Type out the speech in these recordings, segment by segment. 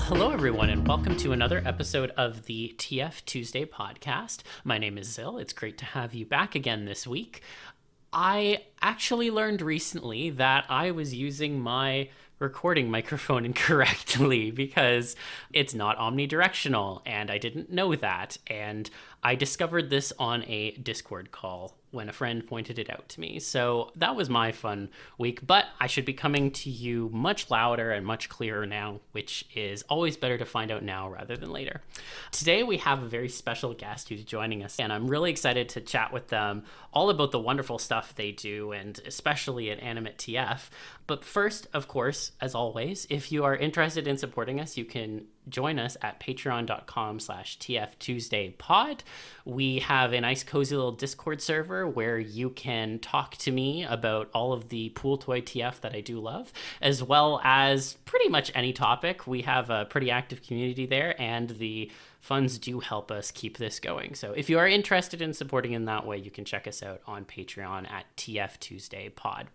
hello everyone, and welcome to another episode of the TFTuesday Podcast. My name is Zill. It's great to have you back again this week. I actually learned recently that I was using my recording microphone incorrectly because it's not omnidirectional, and I didn't know that. And I discovered this on a Discord call when a friend pointed it out to me. So that was my fun week, but I should be coming to you much louder and much clearer now, which is always better to find out now rather than later. Today we have a very special guest who's joining us, and I'm really excited to chat with them all about the wonderful stuff they do, and especially at Inanimate TF. But first, of course, as always, if you are interested in supporting us, you can join us at patreon.com/TFTuesdayPod. We have a nice cozy little Discord server where you can talk to me about all of the pool toy TF that I do love, as well as pretty much any topic. We have a pretty active community there, and the funds do help us keep this going. So if you are interested in supporting in that way, you can check us out on Patreon at TFTuesdayPod.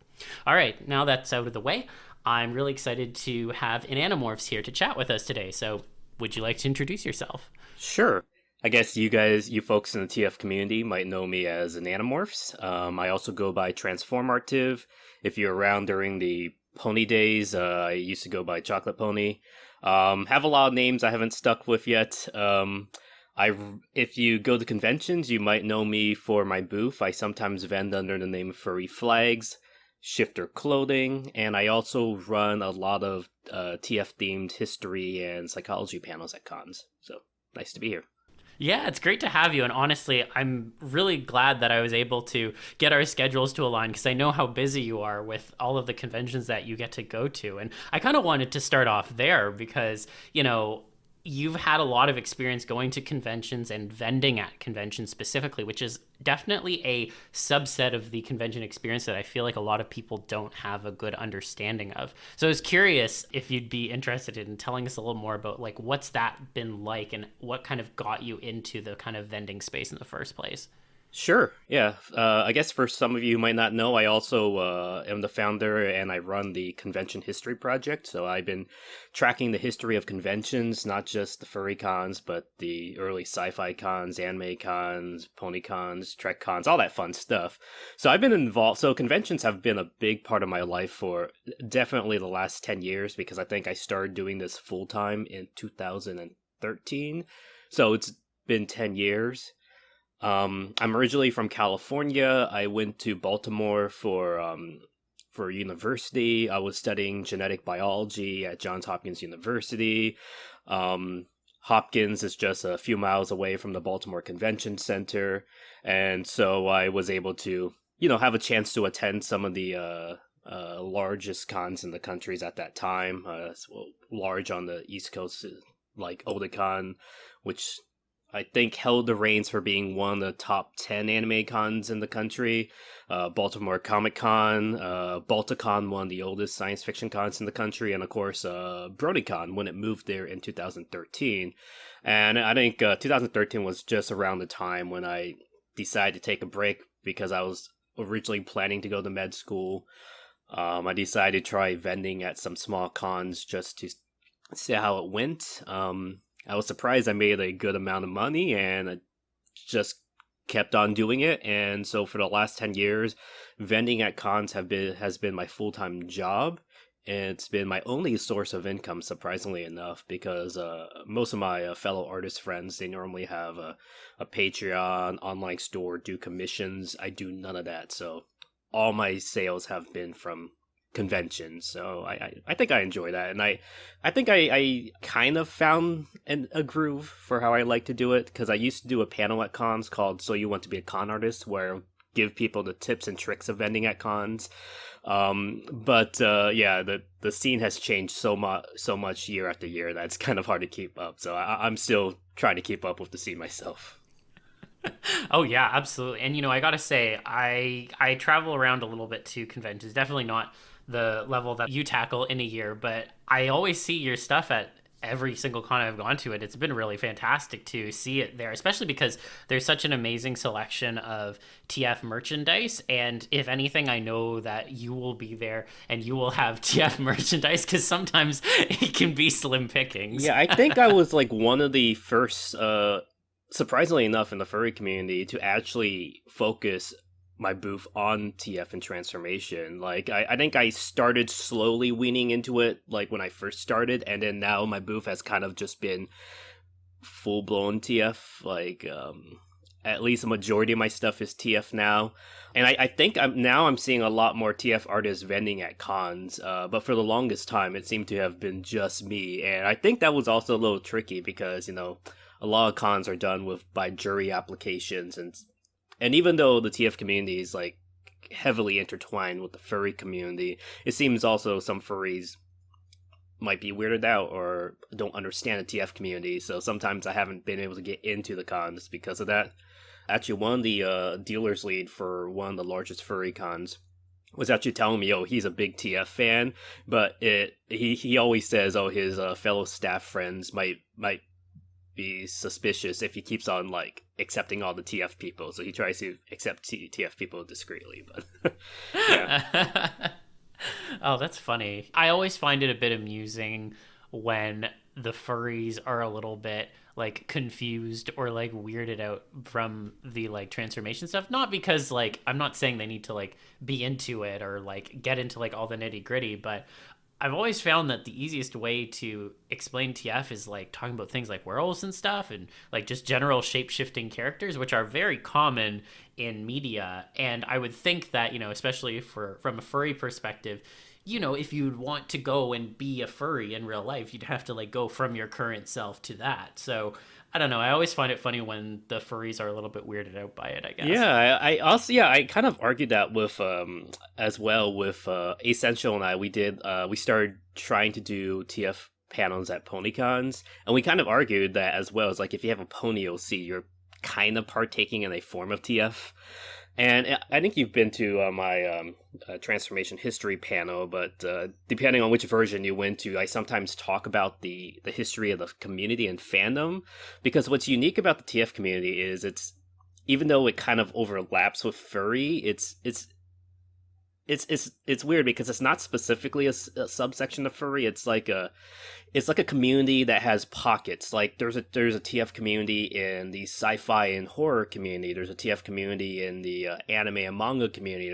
All right, now that's out of the way, I'm really excited to have Inanimorphs here to chat with us today. So would you like to introduce yourself? Sure. I guess you folks in the TF community might know me as Inanimorphs. I also go by TransformARTive. If you're around during the pony days, I used to go by Chocolate Pony. Have a lot of names I haven't stuck with yet. If you go to conventions, you might know me for my booth. I sometimes vend under the name Furry Flags, Shifter Clothing, and I also run a lot of TF-themed history and psychology panels at cons. So, nice to be here. Yeah, it's great to have you. And honestly, I'm really glad that I was able to get our schedules to align, because I know how busy you are with all of the conventions that you get to go to. And I kind of wanted to start off there because, you've had a lot of experience going to conventions and vending at conventions specifically, which is definitely a subset of the convention experience that I feel like a lot of people don't have a good understanding of. So I was curious if you'd be interested in telling us a little more about what's that been like and what kind of got you into the kind of vending space in the first place. Sure, yeah. I guess for some of you who might not know, I also am the founder and I run the Convention History Project. So I've been tracking the history of conventions, not just the furry cons, but the early sci-fi cons, anime cons, pony cons, Trek cons, all that fun stuff. So I've been involved. So conventions have been a big part of my life for definitely the last 10 years, because I think I started doing this full-time in 2013. So it's been 10 years. I'm originally from California. I went to Baltimore for university. I was studying genetic biology at Johns Hopkins University. Hopkins is just a few miles away from the Baltimore Convention Center, and so I was able to, have a chance to attend some of the largest cons in the countries at that time. Large on the East Coast, like Otakon, which I think held the reins for being one of the top 10 anime cons in the country. Baltimore Comic Con, Balticon, one of the oldest science fiction cons in the country, and of course BronyCon when it moved there in 2013. And I think 2013 was just around the time when I decided to take a break, because I was originally planning to go to med school. I decided to try vending at some small cons just to see how it went. I was surprised I made a good amount of money, and I just kept on doing it. And so for the last 10 years, vending at cons has been my full-time job. And it's been my only source of income, surprisingly enough, because most of my fellow artist friends, they normally have a Patreon, online store, do commissions. I do none of that. So all my sales have been from conventions. So I think I enjoy that, and I think I kind of found a groove for how I like to do it, because I used to do a panel at cons called "So You Want to Be a Con Artist," where I give people the tips and tricks of vending at cons. But the scene has changed so much year after year that it's kind of hard to keep up. So I'm still trying to keep up with the scene myself. Oh yeah, absolutely. And I gotta say, I travel around a little bit to conventions. Definitely not the level that you tackle in a year, but I always see your stuff at every single con I've gone to it's been really fantastic to see it there, especially because there's such an amazing selection of TF merchandise. And if anything, I know that you will be there and you will have TF merchandise, because sometimes it can be slim pickings. Yeah, I think I was like one of the first, surprisingly enough, in the furry community to actually focus my booth on TF and transformation. Like, I think I started slowly weaning into it, like, when I first started, and then now my booth has kind of just been full-blown TF. Like, at least a majority of my stuff is TF now. And I think I'm seeing a lot more TF artists vending at cons, but for the longest time, it seemed to have been just me. And I think that was also a little tricky because, a lot of cons are done by jury applications, and even though the TF community is like heavily intertwined with the furry community, it seems also some furries might be weirded out or don't understand the TF community. So sometimes I haven't been able to get into the cons because of that. Actually, one of the dealers lead for one of the largest furry cons was actually telling me, he's a big TF fan, but he always says, his fellow staff friends might be suspicious if he keeps on like accepting all the TF people, so he tries to accept TF people discreetly. But yeah. Oh, that's funny. I always find it a bit amusing when the furries are a little bit like confused or like weirded out from the like transformation stuff. Not because like I'm not saying they need to like be into it or like get into like all the nitty gritty, but I've always found that the easiest way to explain TF is like talking about things like werewolves and stuff, and like just general shape-shifting characters, which are very common in media. And I would think that, especially from a furry perspective, if you'd want to go and be a furry in real life, you'd have to like go from your current self to that. So I don't know. I always find it funny when the furries are a little bit weirded out by it, I guess. Yeah, I also, I kind of argued that with, as well with, Essential and I, we started trying to do TF panels at PonyCons, and we kind of argued that as well. It's like, if you have a pony OC, you're kind of partaking in a form of TF. And I think you've been to my transformation history panel, but depending on which version you went to, I sometimes talk about the history of the community and fandom, because what's unique about the TF community is even though it kind of overlaps with furry, it's weird because it's not specifically a subsection of furry. It's like a community that has pockets. Like there's a TF community in the sci-fi and horror community. There's a TF community in the anime and manga community.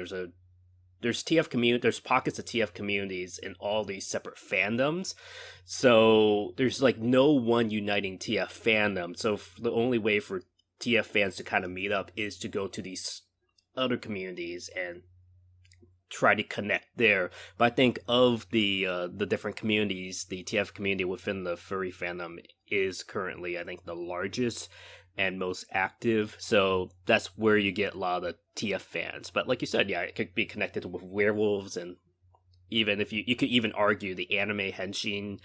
There's pockets of TF communities in all these separate fandoms. So there's like no one uniting TF fandom. So the only way for TF fans to kind of meet up is to go to these other communities and try to connect there. But I think of the different communities, the TF community within the furry fandom is currently, I think, the largest and most active. So that's where you get a lot of the TF fans. But like you said, yeah, it could be connected with werewolves, and even if you could even argue the anime henshin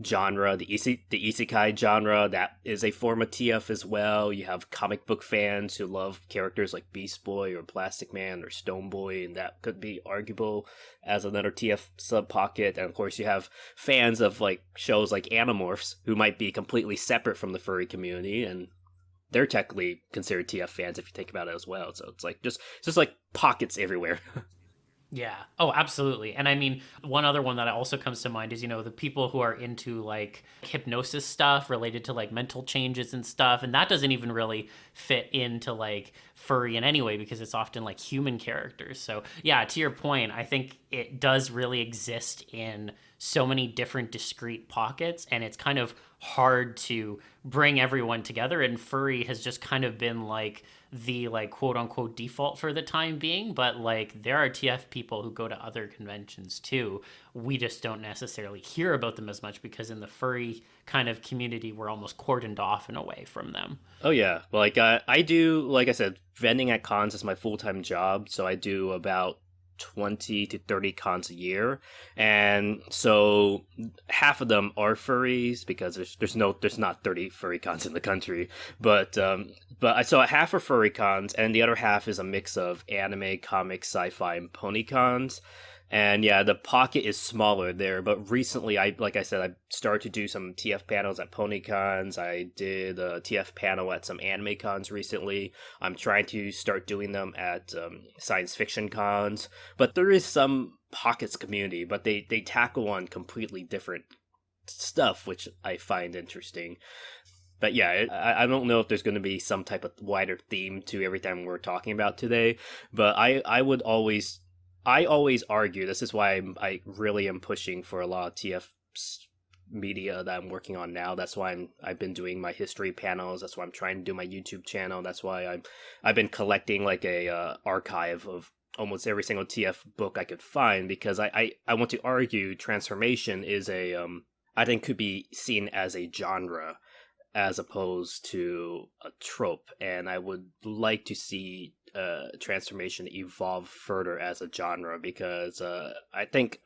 genre, the isekai genre, that is a form of TF as well. You have comic book fans who love characters like Beast Boy or Plastic Man or Stone Boy, and that could be arguable as another TF sub pocket. And of course, you have fans of like shows like Inanimorphs who might be completely separate from the furry community, and they're technically considered TF fans if you think about it as well. So it's like just like pockets everywhere. Yeah. Oh, absolutely. And I mean, one other one that also comes to mind is, the people who are into like hypnosis stuff related to like mental changes and stuff. And that doesn't even really fit into like furry in any way because it's often like human characters. So yeah, to your point, I think it does really exist in so many different discrete pockets, and it's kind of hard to bring everyone together. And furry has just kind of been like the like quote unquote default for the time being, but like there are TF people who go to other conventions too. We just don't necessarily hear about them as much because in the furry kind of community we're almost cordoned off in a way from them. Oh yeah, like I do, like I said, vending at cons is my full-time job, so I do about 20 to 30 cons a year, and so half of them are furries because there's not 30 furry cons in the country, but so half are furry cons and the other half is a mix of anime, comics, sci-fi, and pony cons. And yeah, the pocket is smaller there. But recently, like I said, I started to do some TF panels at PonyCons. I did a TF panel at some anime cons recently. I'm trying to start doing them at science fiction cons. But there is some pockets community, but they tackle on completely different stuff, which I find interesting. But yeah, I don't know if there's going to be some type of wider theme to everything we're talking about today. But I always argue, this is why I really am pushing for a lot of TF media that I'm working on now. That's why I've been doing my history panels. That's why I'm trying to do my YouTube channel. That's why I've been collecting like a archive of almost every single TF book I could find, because I want to argue transformation is I think could be seen as a genre as opposed to a trope, and I would like to see transformation evolve further as a genre, because I think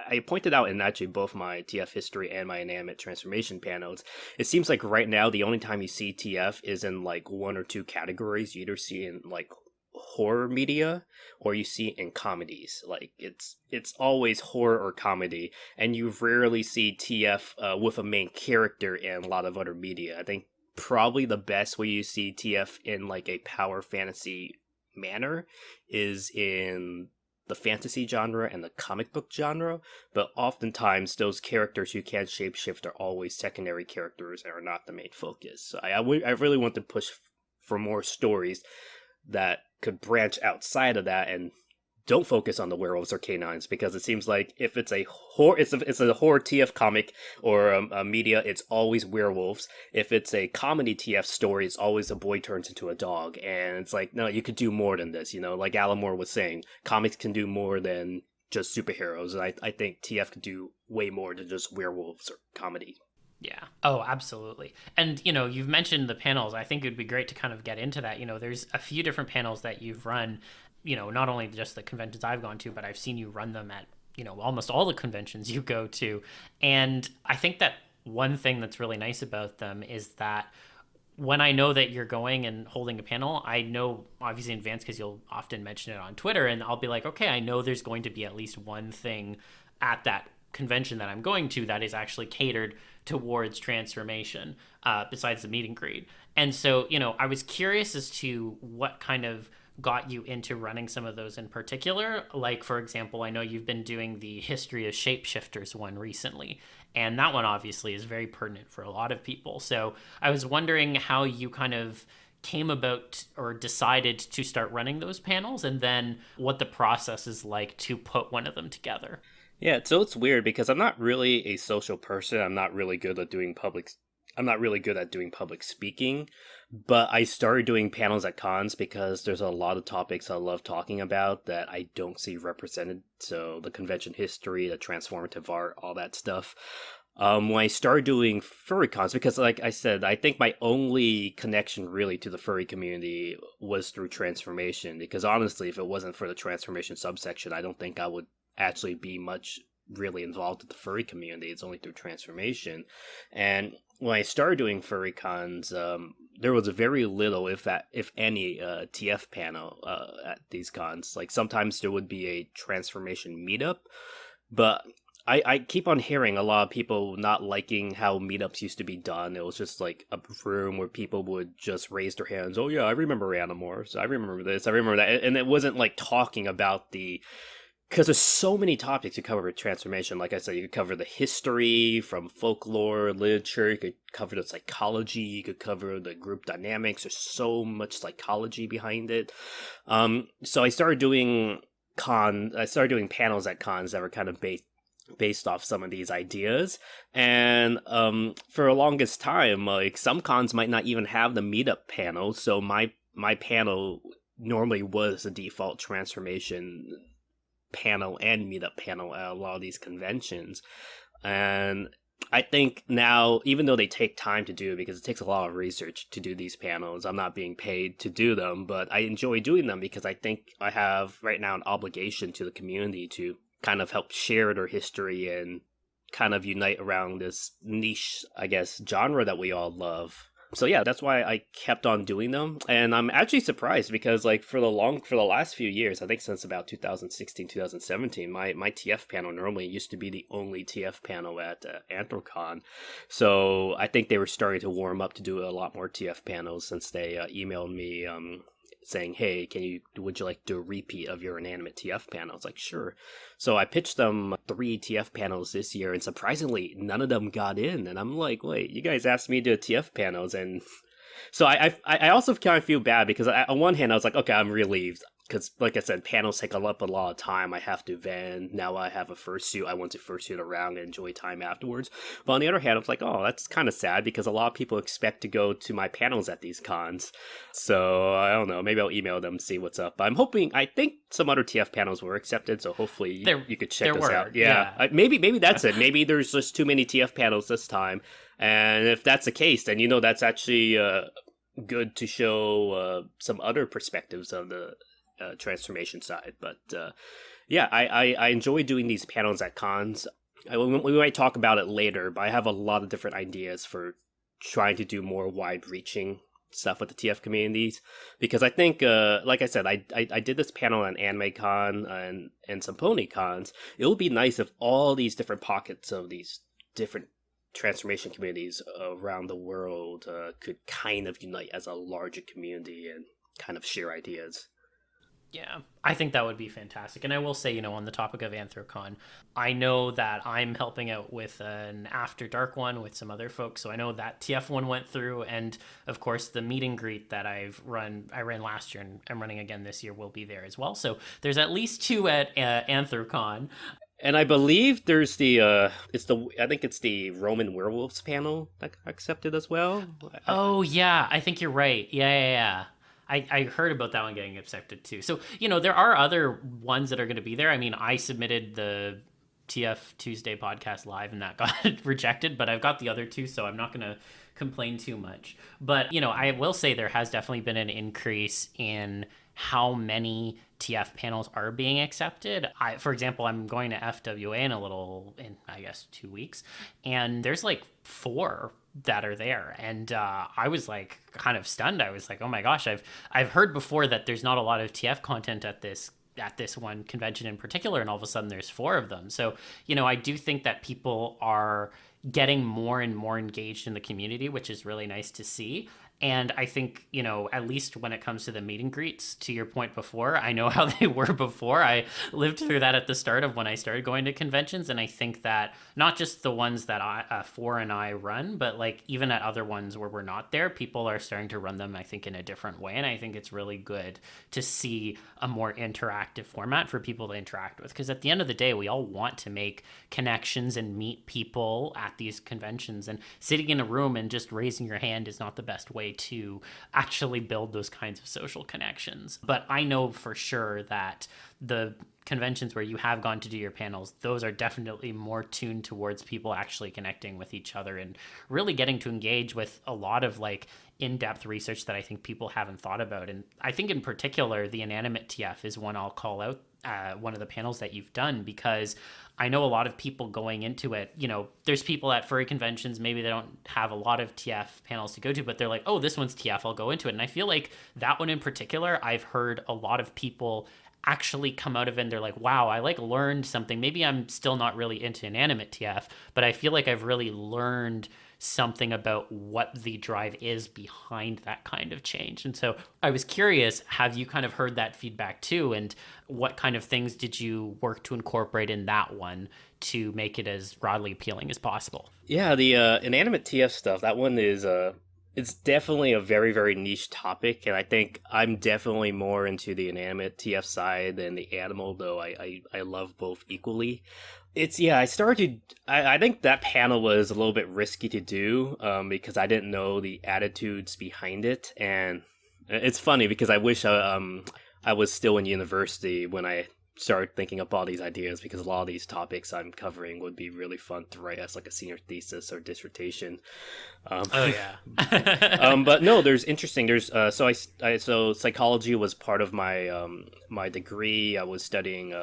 I pointed out in actually both my TF history and my Inanimate transformation panels, it seems like right now the only time you see TF is in like one or two categories. You either see in like horror media or you see in comedies. Like it's always horror or comedy, and you rarely see TF with a main character in a lot of other media. I think probably the best way you see TF in like a power fantasy manner is in the fantasy genre and the comic book genre, but oftentimes those characters who can shapeshift are always secondary characters and are not the main focus. So I really want to push for more stories that could branch outside of that and don't focus on the werewolves or canines, because it seems like if it's a horror, it's a horror TF comic or a media, it's always werewolves. If it's a comedy TF story, it's always a boy turns into a dog, and it's like, no, you could do more than this. You know, like Alan Moore was saying, comics can do more than just superheroes, and I think TF could do way more than just werewolves or comedy. Yeah. Oh, absolutely. And, you've mentioned the panels. I think it would be great to kind of get into that. There's a few different panels that you've run, not only just the conventions I've gone to, but I've seen you run them at, almost all the conventions you go to. And I think that one thing that's really nice about them is that when I know that you're going and holding a panel, I know obviously in advance because you'll often mention it on Twitter, and I'll be like, okay, I know there's going to be at least one thing at that convention that I'm going to that is actually catered towards transformation, besides the meet and greet. And so, I was curious as to what kind of got you into running some of those in particular. Like, for example, I know you've been doing the history of shapeshifters one recently, and that one obviously is very pertinent for a lot of people. So I was wondering how you kind of came about or decided to start running those panels, and then what the process is like to put one of them together. Yeah, so it's weird because I'm not really a social person. I'm not really good at doing public speaking, but I started doing panels at cons because there's a lot of topics I love talking about that I don't see represented. So the convention history, the transformative art, all that stuff. When I started doing furry cons, because like I said, I think my only connection really to the furry community was through transformation, because honestly, if it wasn't for the transformation subsection, I don't think I would actually be much really involved with the furry community. It's only through transformation. And when I started doing furry cons, there was very little, if any, TF panel at these cons. Like sometimes there would be a transformation meetup, but I keep on hearing a lot of people not liking how meetups used to be done. It was just like a room where people would just raise their hands. Oh yeah, I remember Inanimorphs. I remember this. I remember that. And it wasn't like talking about because there's so many topics you cover with transformation. Like I said, you could cover the history from folklore, literature. You could cover the psychology. You could cover the group dynamics. There's so much psychology behind it. So I started doing panels at cons that were kind of based off some of these ideas. And for the longest time, like some cons might not even have the meetup panel. So my panel normally was the default transformation panel and meetup panel at a lot of these conventions. And I think now, even though they take time to do, because it takes a lot of research to do these panels, I'm not being paid to do them, but I enjoy doing them because I think I have right now an obligation to the community to kind of help share their history and kind of unite around this niche, I guess, genre that we all love. So yeah, that's why I kept on doing them, and I'm actually surprised because like for the last few years, I think since about 2016, 2017, my TF panel normally used to be the only TF panel at Anthrocon. So I think they were starting to warm up to do a lot more TF panels since they emailed me saying, "Hey, would you like to do a repeat of your Inanimate TF panel?" It's like, sure. So I pitched them 3 TF panels this year, and surprisingly, none of them got in. And I'm like, wait, you guys asked me to do TF panels, and so I also kind of feel bad because on one hand I was like, okay, I'm relieved because, like I said, panels take up a lot of time. I have to vend. Now I have a fursuit. I want to fursuit around and enjoy time afterwards. But on the other hand, I was like, oh, that's kind of sad because a lot of people expect to go to my panels at these cons. So I don't know. Maybe I'll email them, see what's up. I'm hoping. I think some other TF panels were accepted, so hopefully you could check this out. Yeah. Maybe that's it. Maybe there's just too many TF panels this time. And if that's the case, then that's actually good to show some other perspectives of the transformation side. But yeah, I enjoy doing these panels at cons. We might talk about it later, but I have a lot of different ideas for trying to do more wide-reaching stuff with the TF communities, because I think, like I said, I did this panel on Anime Con and some Pony Cons. It would be nice if all these different pockets of these different transformation communities around the world could kind of unite as a larger community and kind of share ideas. Yeah, I think that would be fantastic. And I will say, on the topic of Anthrocon, I know that I'm helping out with an After Dark one with some other folks. So I know that TF one went through. And of course, the meet and greet that I ran last year and I'm running again this year will be there as well. So there's at least 2 at Anthrocon. And I believe there's I think it's the Roman werewolves panel that got accepted as well. Oh, yeah, I think you're right. Yeah. I heard about that one getting accepted too. So, there are other ones that are going to be there. I mean, I submitted the TFTuesday Podcast live and that got rejected, but I've got the other 2, so I'm not going to complain too much. But, I will say there has definitely been an increase in how many TF panels are being accepted. For example, I'm going to FWA in I guess 2 weeks, and there's like 4 that are there, and I was like kind of stunned. I was like, oh my gosh, I've heard before that there's not a lot of TF content at this one convention in particular, and all of a sudden there's 4 of them. So I do think that people are getting more and more engaged in the community, which is really nice to see. And I think, at least when it comes to the meet and greets, to your point before, I know how they were before. I lived through that at the start of when I started going to conventions. And I think that not just the ones that Four and I run, but like even at other ones where we're not there, people are starting to run them, I think, in a different way. And I think it's really good to see a more interactive format for people to interact with. Because at the end of the day, we all want to make connections and meet people at these conventions. And sitting in a room and just raising your hand is not the best way to actually build those kinds of social connections. But I know for sure that the conventions where you have gone to do your panels, those are definitely more tuned towards people actually connecting with each other and really getting to engage with a lot of like in-depth research that I think people haven't thought about. And I think in particular, the Inanimate TF is one I'll call out, one of the panels that you've done, because I know a lot of people going into it, there's people at furry conventions, maybe they don't have a lot of TF panels to go to, but they're like, oh, this one's TF, I'll go into it. And I feel like that one in particular, I've heard a lot of people actually come out of it and they're like, wow, I like learned something. Maybe I'm still not really into Inanimate TF, but I feel like I've really learned something about what the drive is behind that kind of change. And so I was curious, have you kind of heard that feedback too? And what kind of things did you work to incorporate in that one to make it as broadly appealing as possible? Yeah, the Inanimate TF stuff, that one is it's definitely a very, very niche topic, and I think I'm definitely more into the Inanimate TF side than the animal, though I love both equally. I think that panel was a little bit risky to do because I didn't know the attitudes behind it, and it's funny because I wish I was still in university when I started thinking up all these ideas, because a lot of these topics I'm covering would be really fun to write as like a senior thesis or dissertation. But no, there's so psychology was part of my my degree. I was studying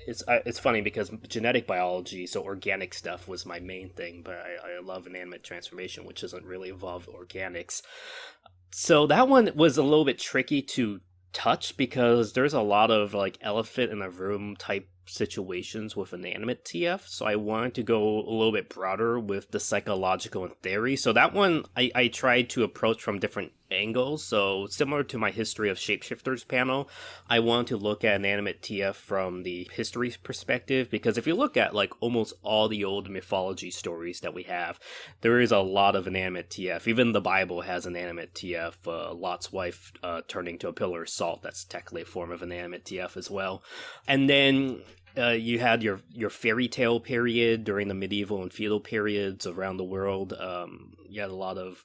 it's funny because genetic biology, so organic stuff was my main thing, but I love inanimate transformation, which doesn't really involve organics. So that one was a little bit tricky to touch because there's a lot of like elephant in a room type situations with inanimate TF. So I wanted to go a little bit broader with the psychological and theory. So that one I tried to approach from different angles. So similar to my history of shapeshifters panel, I wanted to look at inanimate TF from the history perspective, because if you look at like almost all the old mythology stories that we have, there is a lot of inanimate TF. Even the Bible has inanimate TF. Lot's wife turning to a pillar of salt, that's technically a form of inanimate TF as well. And then you had your fairy tale period during the medieval and feudal periods around the world. You had a lot of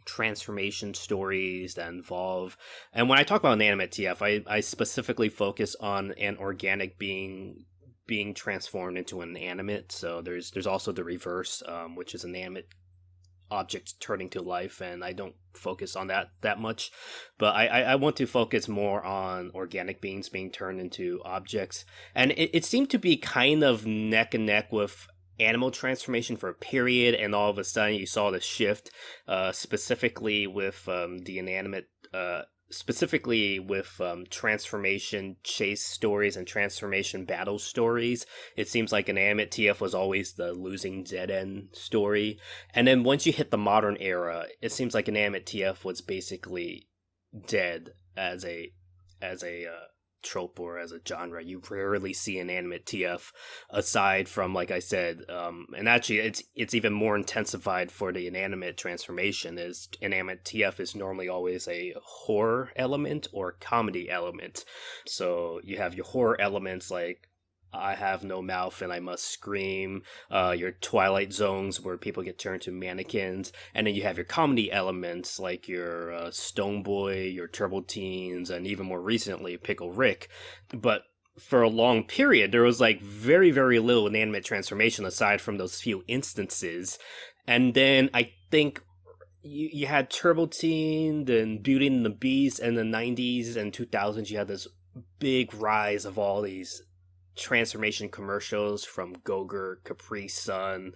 transformation stories that involve, and when I talk about inanimate TF, I specifically focus on an organic being being transformed into an animate. So there's also the reverse, which is inanimate objects turning to life, and I don't focus on that much, but I want to focus more on organic beings being turned into objects. And it seemed to be kind of neck and neck with animal transformation for a period, and all of a sudden you saw the shift, specifically with the inanimate, specifically with transformation chase stories and transformation battle stories. It seems like inanimate TF was always the losing dead end story, and then once you hit the modern era, it seems like inanimate TF was basically dead as a trope or as a genre. You rarely see inanimate TF aside from, like I said, and actually it's even more intensified for the inanimate transformation. Is inanimate TF is normally always a horror element or comedy element. So you have your horror elements like I have no mouth and I must scream, your Twilight Zones where people get turned to mannequins, and then you have your comedy elements like your Stoneboy, your Turbo Teens, and even more recently Pickle Rick. But for a long period, there was like very, very little inanimate transformation aside from those few instances. And then I think you had Turbo Teen, then Beauty and the Beast in the 90s and 2000s. You had this big rise of all these transformation commercials from Gogurt, Capri Sun,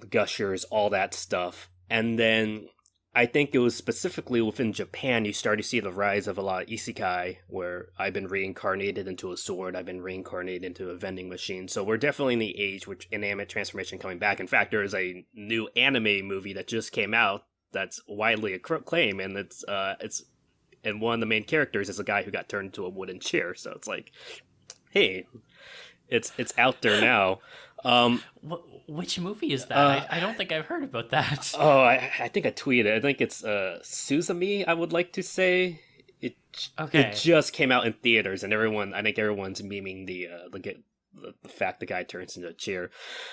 Gushers, all that stuff. And then I think it was specifically within Japan you started to see the rise of a lot of isekai, where I've been reincarnated into a sword, I've been reincarnated into a vending machine. So we're definitely in the age with inanimate transformation coming back. In fact, there is a new anime movie that just came out that's widely acclaimed, and it's and one of the main characters is a guy who got turned into a wooden chair. So it's like, hey, it's out there now. Which movie is that? I don't think I've heard about that. Oh, I think I tweeted. I think it's Suzumi, I would like to say. It just came out in theaters, and I think everyone's memeing the fact the guy turns into a chair.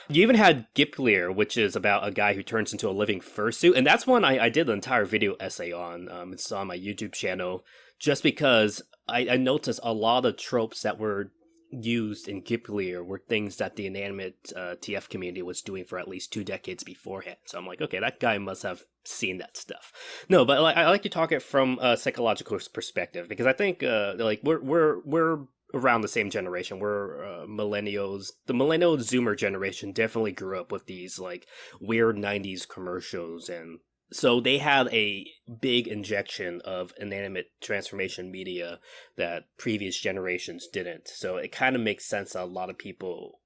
You even had Giplier, which is about a guy who turns into a living fursuit, and that's one I did an entire video essay on. It's on my YouTube channel, just because I noticed a lot of tropes that were used in Giplier were things that the inanimate TF community was doing for at least 2 decades beforehand. So I'm like, okay, that guy must have seen that stuff. No, but I like to talk it from a psychological perspective, because I think like we're around the same generation. We're millennials. The millennial Zoomer generation definitely grew up with these like weird 90s commercials, and so they had a big injection of inanimate transformation media that previous generations didn't. So it kind of makes sense that a lot of people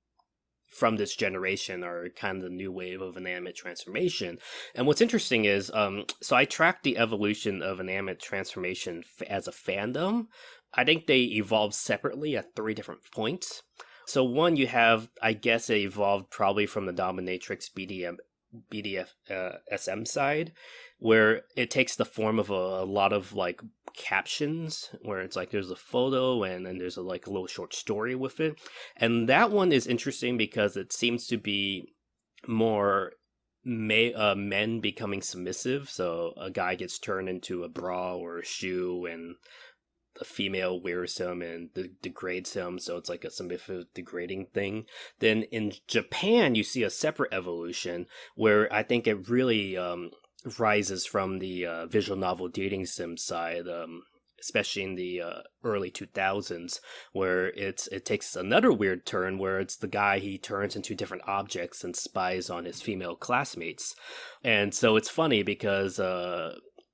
from this generation are kind of the new wave of inanimate transformation. And what's interesting is, so I tracked the evolution of inanimate transformation as a fandom. I think they evolved separately at 3 different points. So one, you have, I guess it evolved probably from the dominatrix BDSM side, where it takes the form of a lot of like captions, where it's like there's a photo and then there's a little short story with it. And that one is interesting because it seems to be more men becoming submissive. So a guy gets turned into a bra or a shoe, and the female wears him and degrades him, so it's like a submissive degrading thing. Then in Japan, you see a separate evolution where I think it really rises from the visual novel dating sim side. especially in the early 2000s, where it takes another weird turn where it's the guy, he turns into different objects and spies on his female classmates. And so it's funny because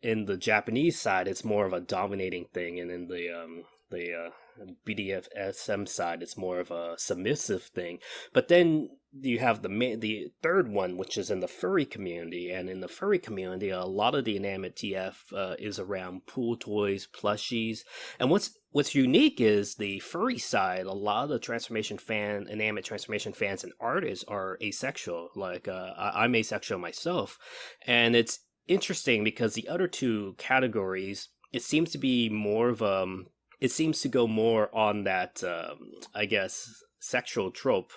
in the Japanese side, it's more of a dominating thing, and in the BDSM side, it's more of a submissive thing. But then you have the third one, which is in the furry community, and in the furry community, a lot of the Inanimate TF is around pool toys, plushies, and what's unique is the furry side. A lot of the Inanimate transformation fans and artists are asexual. Like I'm asexual myself, and it's interesting because the other two categories, it seems to be more of it seems to go more on that, I guess, sexual trope.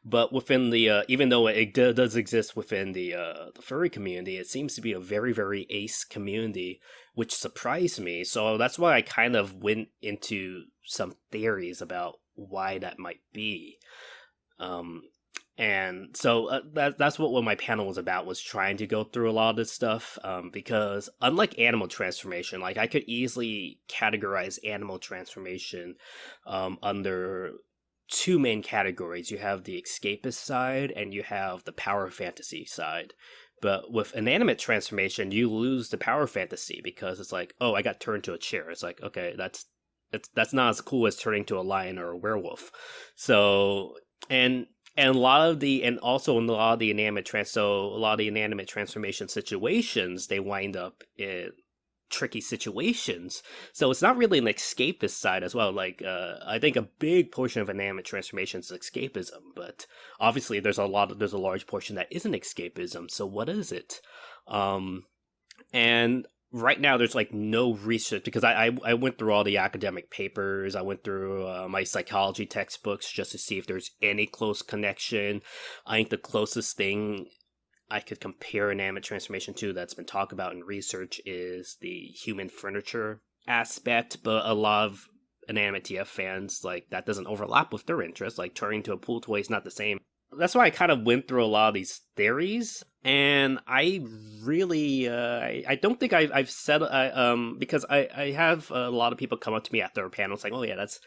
But within the, even though it does exist within the furry community, it seems to be a very, very ace community, which surprised me. So that's why I kind of went into some theories about why that might be. And so that's what my panel was about, was trying to go through a lot of this stuff, because unlike animal transformation, like I could easily categorize animal transformation under two main categories. You have the escapist side and you have the power fantasy side. But with inanimate transformation, you lose the power fantasy because it's like, oh, I got turned to a chair. It's like, okay, that's not as cool as turning to a lion or a werewolf. So and a lot of the, and also in a lot of the inanimate transformation situations, they wind up in tricky situations. So it's not really an escapist side as well. Like I think a big portion of inanimate transformation is escapism, but obviously there's a large portion that isn't escapism. So what is it? And right now there's like no research, because I went through all the academic papers. I went through my psychology textbooks just to see if there's any close connection. I think the closest thing I could compare inanimate transformation to that's been talked about in research is the human furniture aspect, but a lot of Inanimate TF fans, like, that doesn't overlap with their interest. Like, turning to a pool toy is not the same. That's why I kind of went through a lot of these theories, and I really, I don't think I've said, because I have a lot of people come up to me after a panel saying, oh yeah, that's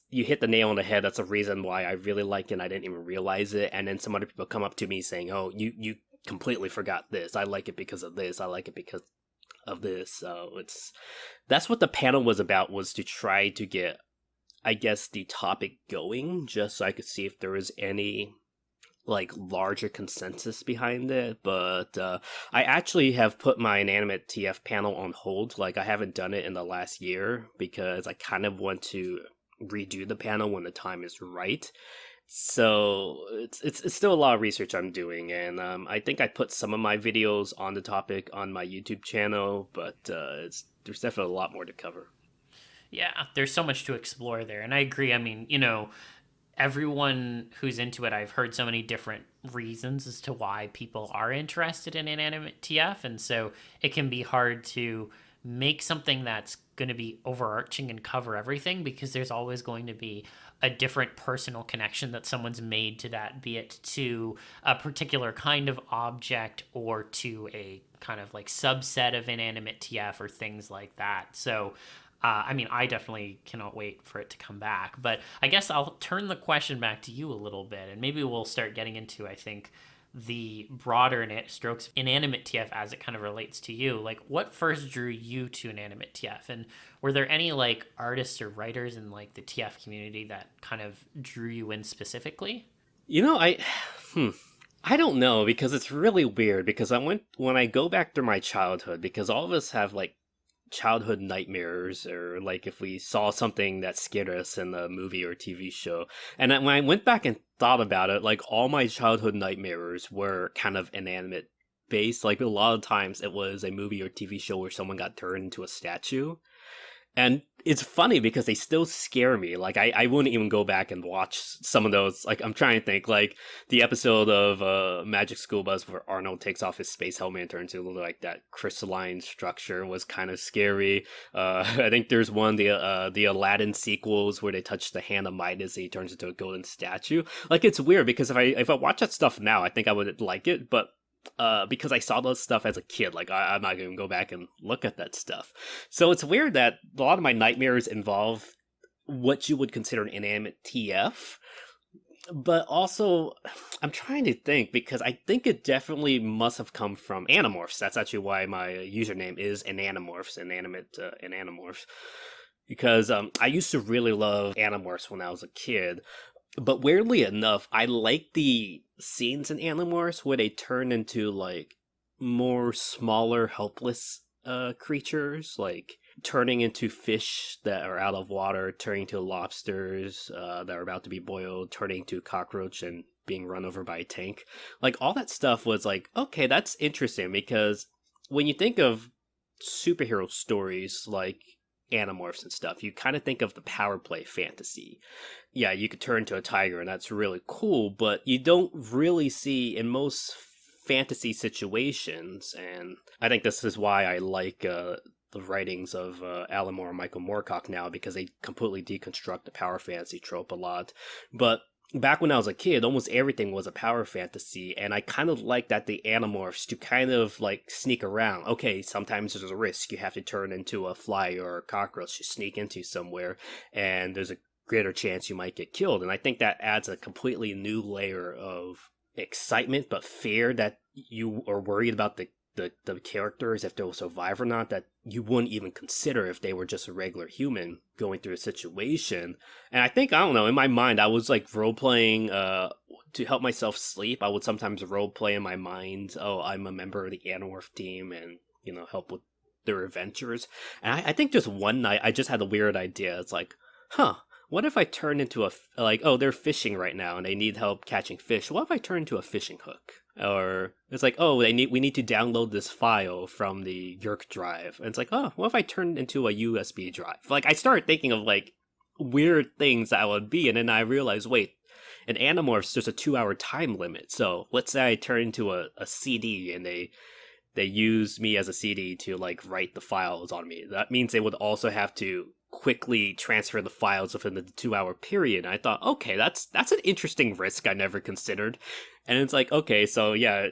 you hit the nail on the head. That's a reason why I really like it, and I didn't even realize it. And then some other people come up to me saying, oh, you completely forgot this. I like it because of this. I like it because of this. So that's what the panel was about, was to try to get, I guess, the topic going, just so I could see if there was any like larger consensus behind it. But I actually have put my Inanimate TF panel on hold. Like, I haven't done it in the last year because I kind of want to redo the panel when the time is right. So it's still a lot of research I'm doing, and I think I put some of my videos on the topic on my YouTube channel, but there's definitely a lot more to cover. Yeah, there's so much to explore there, and I agree. I mean, everyone who's into it, I've heard so many different reasons as to why people are interested in Inanimate TF, and so it can be hard to make something that's going to be overarching and cover everything, because there's always going to be a different personal connection that someone's made to that, be it to a particular kind of object or to a kind of like subset of Inanimate TF or things like that. So I mean, I definitely cannot wait for it to come back. But I guess I'll turn the question back to you a little bit, and maybe we'll start getting into, I think, the broader strokes of Inanimate TF as it kind of relates to you. Like, what first drew you to Inanimate TF? And were there any, like, artists or writers in, like, the TF community that kind of drew you in specifically? I don't know, because it's really weird, because when I go back through my childhood, because all of us have, like, childhood nightmares, or like if we saw something that scared us in a movie or TV show. And when I went back and thought about it, like, all my childhood nightmares were kind of inanimate based. Like, a lot of times it was a movie or TV show where someone got turned into a statue. And it's funny because they still scare me. Like, I wouldn't even go back and watch some of those. Like, I'm trying to think, like, the episode of Magic School Bus where Arnold takes off his space helmet and turns into, like, that crystalline structure was kind of scary. I think there's one, the Aladdin sequels where they touch the hand of Midas and he turns into a golden statue. Like, it's weird because if I watch that stuff now, I think I would like it, but because I saw those stuff as a kid. Like, I'm not going to go back and look at that stuff. So it's weird that a lot of my nightmares involve what you would consider an inanimate TF. But also, I'm trying to think, because I think it definitely must have come from Animorphs. That's actually why my username is Inanimorphs, Inanimate Inanimorphs. Because I used to really love Animorphs when I was a kid. But weirdly enough, I like the scenes in Animorphs where they turn into, like, more smaller, helpless creatures, like turning into fish that are out of water, turning to lobsters that are about to be boiled, turning to cockroach and being run over by a tank. Like, all that stuff was like, okay, that's interesting, because when you think of superhero stories like Animorphs and stuff, you kind of think of the power play fantasy. Yeah, you could turn into a tiger and that's really cool, but you don't really see in most fantasy situations, and I think this is why I like the writings of Alan Moore and Michael Moorcock now, because they completely deconstruct the power fantasy trope a lot. But back when I was a kid, almost everything was a power fantasy, and I kind of like that the Animorphs to kind of like sneak around. Okay, sometimes there's a risk. You have to turn into a fly or a cockroach to sneak into somewhere, and there's a greater chance you might get killed. And I think that adds a completely new layer of excitement, but fear, that you are worried about the characters, if they'll survive or not, that you wouldn't even consider if they were just a regular human going through a situation. And I think, I don't know, in my mind, I was like role playing to help myself sleep. I would sometimes role play in my mind, oh, I'm a member of the Animorph team, and, you know, help with their adventures. And I think just one night I just had a weird idea. It's like, what if I turn into oh, they're fishing right now and they need help catching fish. What if I turn into a fishing hook? Or it's like, oh, we need to download this file from the Yerk drive. And it's like, oh, what if I turned into a USB drive? Like, I started thinking of like weird things that would be, and then I realized, wait, in Animorphs there's a 2-hour time limit. So let's say I turn into a CD and they use me as a CD to like write the files on me. That means they would also have to quickly transfer the files within the 2-hour period. And I thought, okay, that's an interesting risk I never considered. And it's like, okay, so yeah,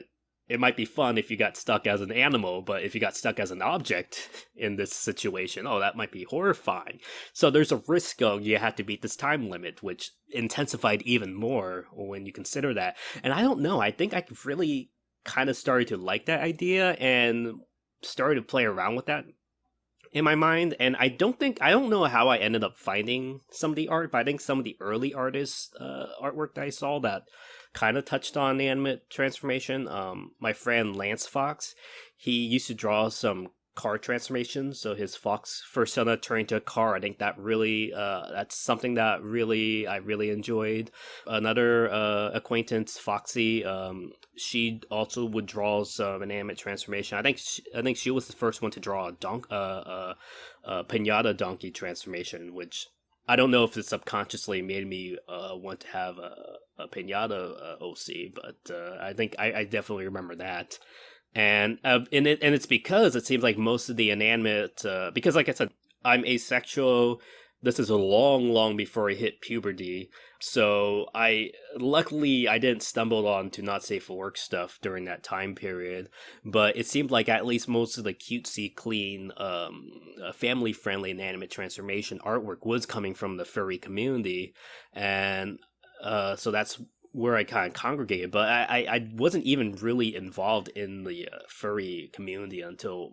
it might be fun if you got stuck as an animal, but if you got stuck as an object in this situation, oh, that might be horrifying. So there's a risk of you have to beat this time limit, which intensified even more when you consider that. And I don't know, I think I really kind of started to like that idea and started to play around with that in my mind. And I don't know how I ended up finding some of the art, but I think some of the early artists artwork that I saw that kind of touched on animate transformation. My friend Lance Fox, he used to draw some car transformations. So his Fox Fursona turning to a car, I think that really that's something that I really enjoyed. Another acquaintance, Foxy, she also would draw some animate transformation. I think she was the first one to draw a pinata donkey transformation, which I don't know if it subconsciously made me want to have a pinata OC, but I think I definitely remember that. And it's because it seems like most of the inanimate, because like I said, I'm asexual. This is a long before I hit puberty. So luckily I didn't stumble on to not safe for work stuff during that time period. But it seemed like at least most of the cutesy, clean, family friendly inanimate transformation artwork was coming from the furry community. And so that's where I kind of congregated, but I wasn't even really involved in the furry community until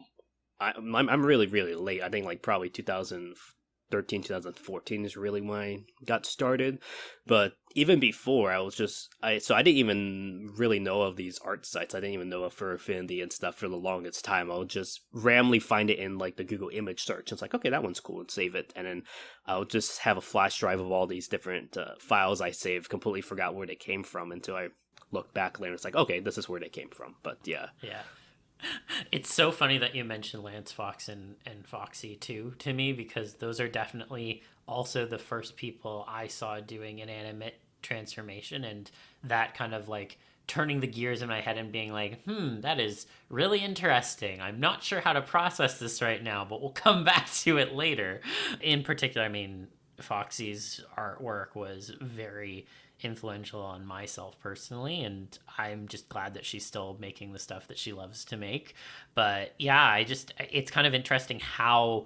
I'm really late. I think like probably 2013, 2014 is really when I got started. But even before, I didn't even really know of these art sites. I didn't even know of Fur Affinity and stuff for the longest time. I would just randomly find it in like the Google image search. It's like, okay, that one's cool, and save it. And then I'll just have a flash drive of all these different files I saved. Completely forgot where they came from until I looked back later. It's like, okay, this is where they came from. But yeah. Yeah. It's so funny that you mentioned Lance Fox and Foxy too to me, because those are definitely also the first people I saw doing an animate transformation, and that kind of like turning the gears in my head and being like, that is really interesting. I'm not sure how to process this right now, but we'll come back to it later. In particular, I mean, Foxy's artwork was very influential on myself personally, and I'm just glad that she's still making the stuff that she loves to make. But yeah, it's kind of interesting how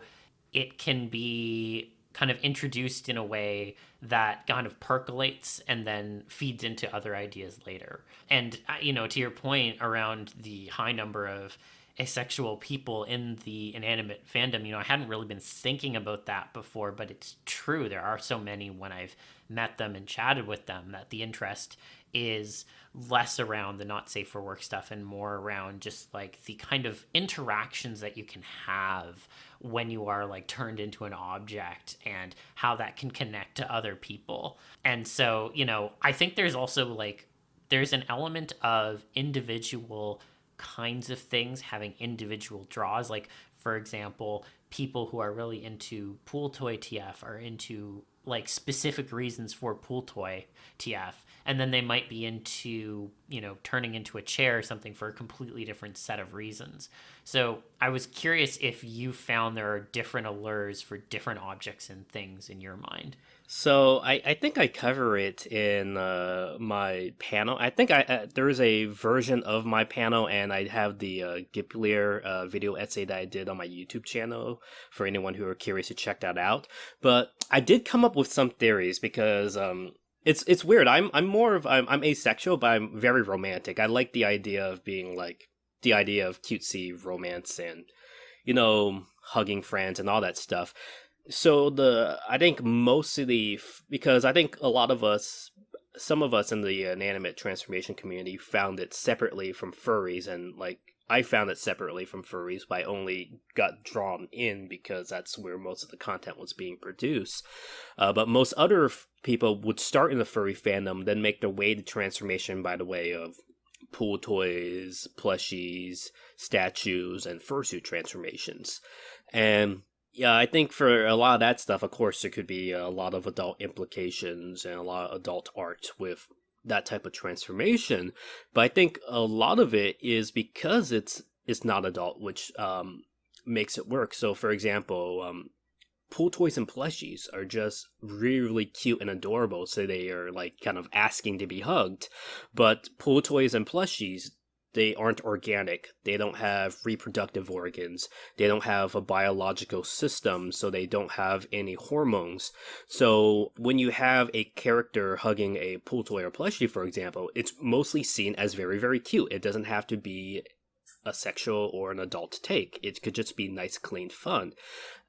it can be kind of introduced in a way that kind of percolates and then feeds into other ideas later. And, to your point around the high number of asexual people in the inanimate fandom, I hadn't really been thinking about that before, but it's true. There are so many when I've met them and chatted with them that the interest is less around the not safe for work stuff and more around just like the kind of interactions that you can have when you are like turned into an object and how that can connect to other people. And so, I think there's also like, there's an element of individual kinds of things having individual draws. Like, for example, people who are really into pool toy TF are into like specific reasons for pool toy TF, and then they might be into turning into a chair or something for a completely different set of reasons. So I was curious if you found there are different allures for different objects and things in your mind. So I think I cover it in my panel. I think there is a version of my panel, and I have the Giplier video essay that I did on my YouTube channel for anyone who are curious to check that out. But I did come up with some theories because it's weird. I'm asexual, but I'm very romantic. I like the idea of being like the idea of cutesy romance and hugging friends and all that stuff. So I think mostly because I think a lot of us, some of us in the inanimate transformation community found it separately from furries, and like I found it separately from furries, but I only got drawn in because that's where most of the content was being produced. But most other people would start in the furry fandom, then make their way to transformation by the way of pool toys, plushies, statues, and fursuit transformations. And yeah, I think for a lot of that stuff, of course, there could be a lot of adult implications and a lot of adult art with that type of transformation. But I think a lot of it is because it's not adult, which makes it work. So, for example, pool toys and plushies are just really, really cute and adorable. So they are like kind of asking to be hugged. But pool toys and plushies, they aren't organic. They don't have reproductive organs. They don't have a biological system, so they don't have any hormones. So when you have a character hugging a pool toy or plushie, for example, it's mostly seen as very, very cute. It doesn't have to be a sexual or an adult take. It could just be nice, clean fun,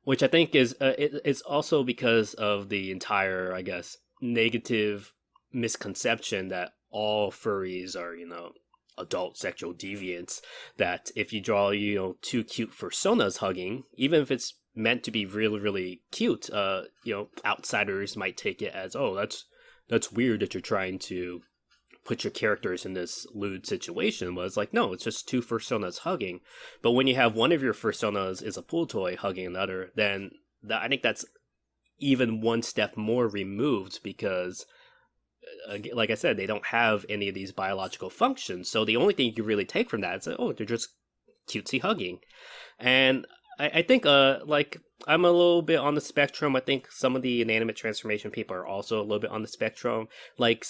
which I think is it's also because of the entire, I guess, negative misconception that all furries are, adult sexual deviants, that if you draw two cute personas hugging, even if it's meant to be really, really cute, outsiders might take it as, oh, that's weird that you're trying to put your characters in this lewd situation. But it's like, no, it's just two personas hugging. But when you have one of your personas is a pool toy hugging another, then I think that's even one step more removed, because like I said, they don't have any of these biological functions. So the only thing you can really take from that is, oh, they're just cutesy hugging. And I think, like, I'm a little bit on the spectrum. I think some of the inanimate transformation people are also a little bit on the spectrum. Like,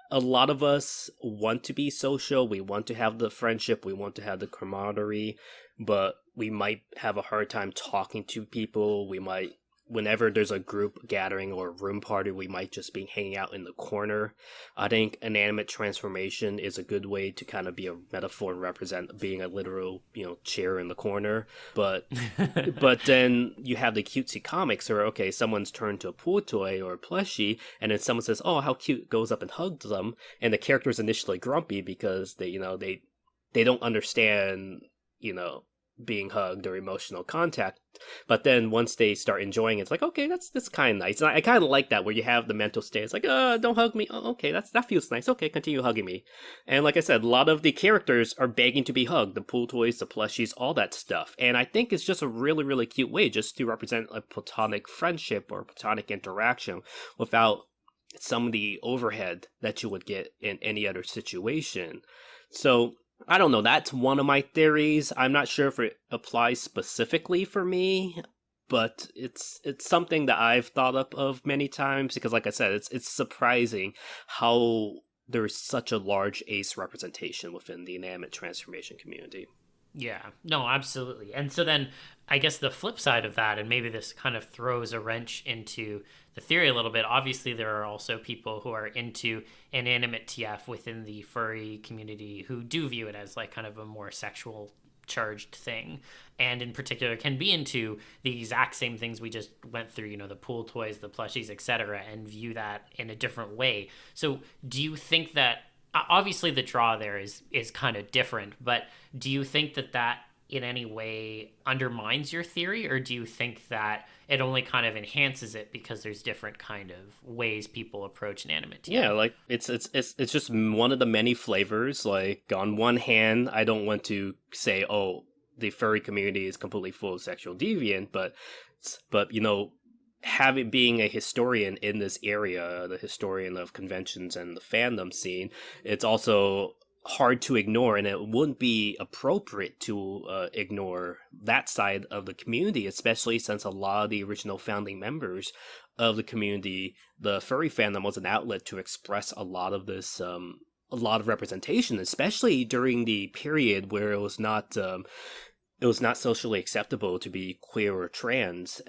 a lot of us want to be social. We want to have the friendship. We want to have the camaraderie. But we might have a hard time talking to people. We might, whenever there's a group gathering or a room party, we might just be hanging out in the corner. I think inanimate transformation is a good way to kind of be a metaphor and represent being a literal, chair in the corner. But but then you have the cutesy comics where, okay, someone's turned to a pool toy or a plushie, and then someone says, oh, how cute, goes up and hugs them, and the character's initially grumpy because they don't understand, being hugged or emotional contact. But then once they start enjoying it, it's like, okay, that's kind of nice. And I kind of like that, where you have the mental state. It's like, don't hug me. Oh, okay, that feels nice. Okay, continue hugging me. And like I said, a lot of the characters are begging to be hugged. The pool toys, the plushies, all that stuff. And I think it's just a really, really cute way just to represent a platonic friendship or platonic interaction without some of the overhead that you would get in any other situation. So I don't know. That's one of my theories. I'm not sure if it applies specifically for me, but it's something that I've thought up of many times because, like I said, it's surprising how there's such a large ace representation within the inanimate transformation community. Yeah, no, absolutely. And so then I guess the flip side of that, and maybe this kind of throws a wrench into the theory a little bit. Obviously, there are also people who are into inanimate TF within the furry community who do view it as like kind of a more sexual charged thing, and in particular can be into the exact same things we just went through, the pool toys, the plushies, etc., and view that in a different way. So do you think that obviously the draw there is kind of different, but do you think that in any way undermines your theory, or do you think that it only kind of enhances it because there's different kind of ways people approach inanimate TF? Yeah, like it's just one of the many flavors. Like on one hand, I don't want to say, oh, the furry community is completely full of sexual deviant, but having being a historian in this area, the historian of conventions and the fandom scene, it's also hard to ignore, and it wouldn't be appropriate to ignore that side of the community, especially since a lot of the original founding members of the community, the furry fandom was an outlet to express a lot of this, a lot of representation, especially during the period where it was not socially acceptable to be queer or trans.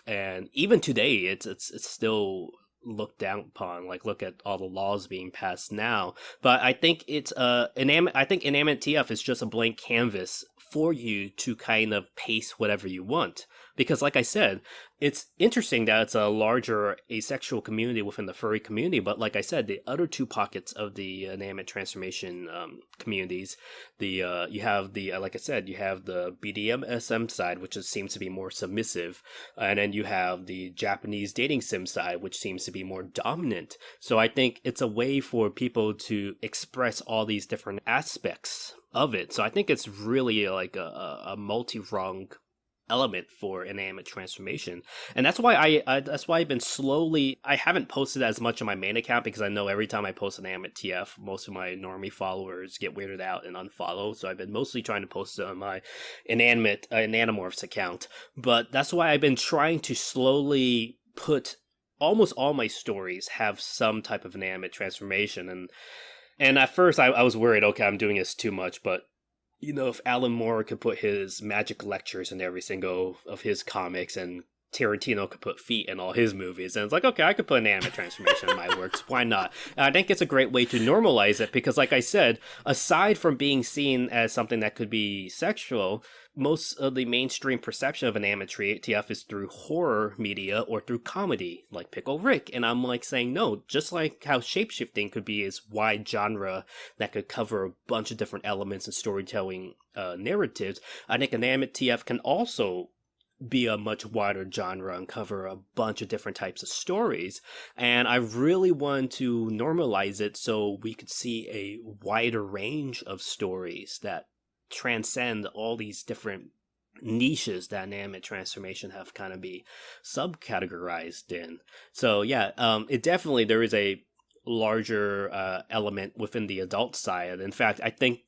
And even today, it's still looked down upon. Like, look at all the laws being passed now. But I think Inanimate TF is just a blank canvas for you to kind of paste whatever you want. Because, like I said, it's interesting that it's a larger asexual community within the furry community. But like I said, the other two pockets of the inanimate transformation communities, you have the like I said, you have the BDSM side, which seems to be more submissive, and then you have the Japanese dating sim side, which seems to be more dominant. So I think it's a way for people to express all these different aspects of it. So I think it's really like a multi-pronged element for inanimate transformation, and that's why I've been slowly. I haven't posted as much on my main account because I know every time I post inanimate TF, most of my normie followers get weirded out and unfollow. So I've been mostly trying to post it on my Inanimorphs account, but that's why I've been trying to slowly put almost all my stories have some type of inanimate transformation, and at first I was worried, okay, I'm doing this too much, but if Alan Moore could put his magic lectures in every single of his comics, and Tarantino could put feet in all his movies, and it's like, okay, I could put an anime transformation in my works. Why not? And I think it's a great way to normalize it because, like I said, aside from being seen as something that could be sexual, most of the mainstream perception of an anime TF is through horror media or through comedy, like Pickle Rick. And I'm like saying, no, just like how shapeshifting could be this wide genre that could cover a bunch of different elements and storytelling narratives, I think an anime TF can also be a much wider genre and cover a bunch of different types of stories. And I really want to normalize it so we could see a wider range of stories that transcend all these different niches that anime transformation have kind of be subcategorized in. So yeah, it definitely, there is a larger element within the adult side. In fact, I think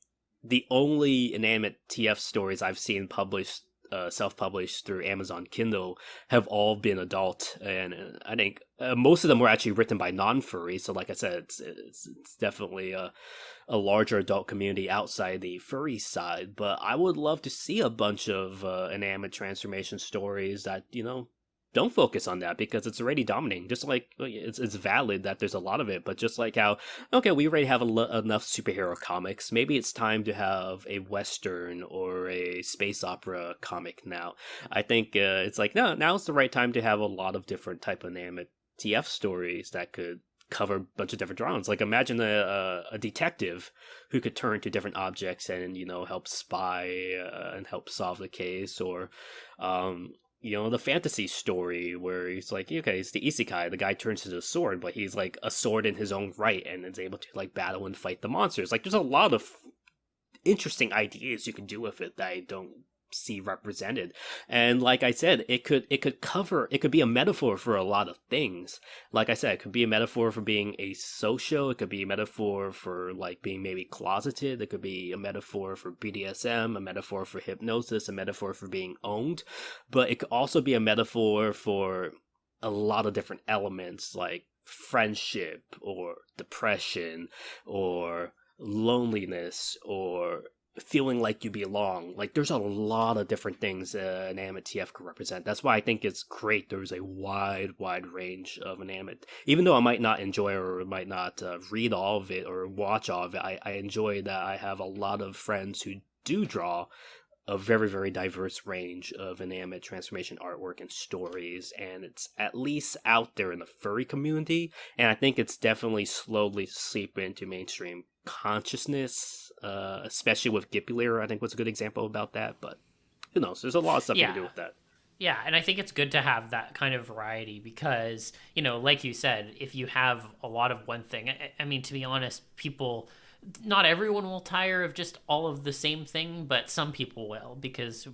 the only inanimate TF stories I've seen published, self-published through Amazon Kindle, have all been adult, and I think most of them were actually written by non-furries. So like I said, it's definitely a larger adult community outside the furry side. But I would love to see a bunch of inanimate transformation stories that don't focus on that, because it's already dominating. Just like it's valid that there's a lot of it, but just like how, okay, we already have enough superhero comics, maybe it's time to have a Western or a space opera comic now. I think it's like, no, now's the right time to have a lot of different type of anime TF stories that could cover a bunch of different genres. Like imagine a detective who could turn to different objects and help spy and help solve the case, or the fantasy story where he's like, okay, it's the isekai, the guy turns to a sword, but he's like a sword in his own right and is able to like battle and fight the monsters. Like there's a lot of interesting ideas you can do with it that I don't see represented. And like I said, it could be a metaphor for a lot of things. Like I said, it could be a metaphor for being asocial, it could be a metaphor for like being maybe closeted, it could be a metaphor for BDSM, a metaphor for hypnosis, a metaphor for being owned, but it could also be a metaphor for a lot of different elements like friendship or depression or loneliness or feeling like you belong. Like there's a lot of different things Inanimate TF could represent. That's why I think it's great there's a wide range of Inanimate. Even though I might not enjoy or might not read all of it or watch all of it, I enjoy that I have a lot of friends who do draw a very diverse range of Inanimate transformation artwork and stories, and it's at least out there in the furry community, and I think it's definitely slowly seeping into mainstream consciousness, especially with Gipulator, I think was a good example about that, but who knows, there's a lot of stuff you can do with that. Yeah, and I think it's good to have that kind of variety because, like you said, if you have a lot of one thing, I mean, to be honest, not everyone will tire of just all of the same thing, but some people will because,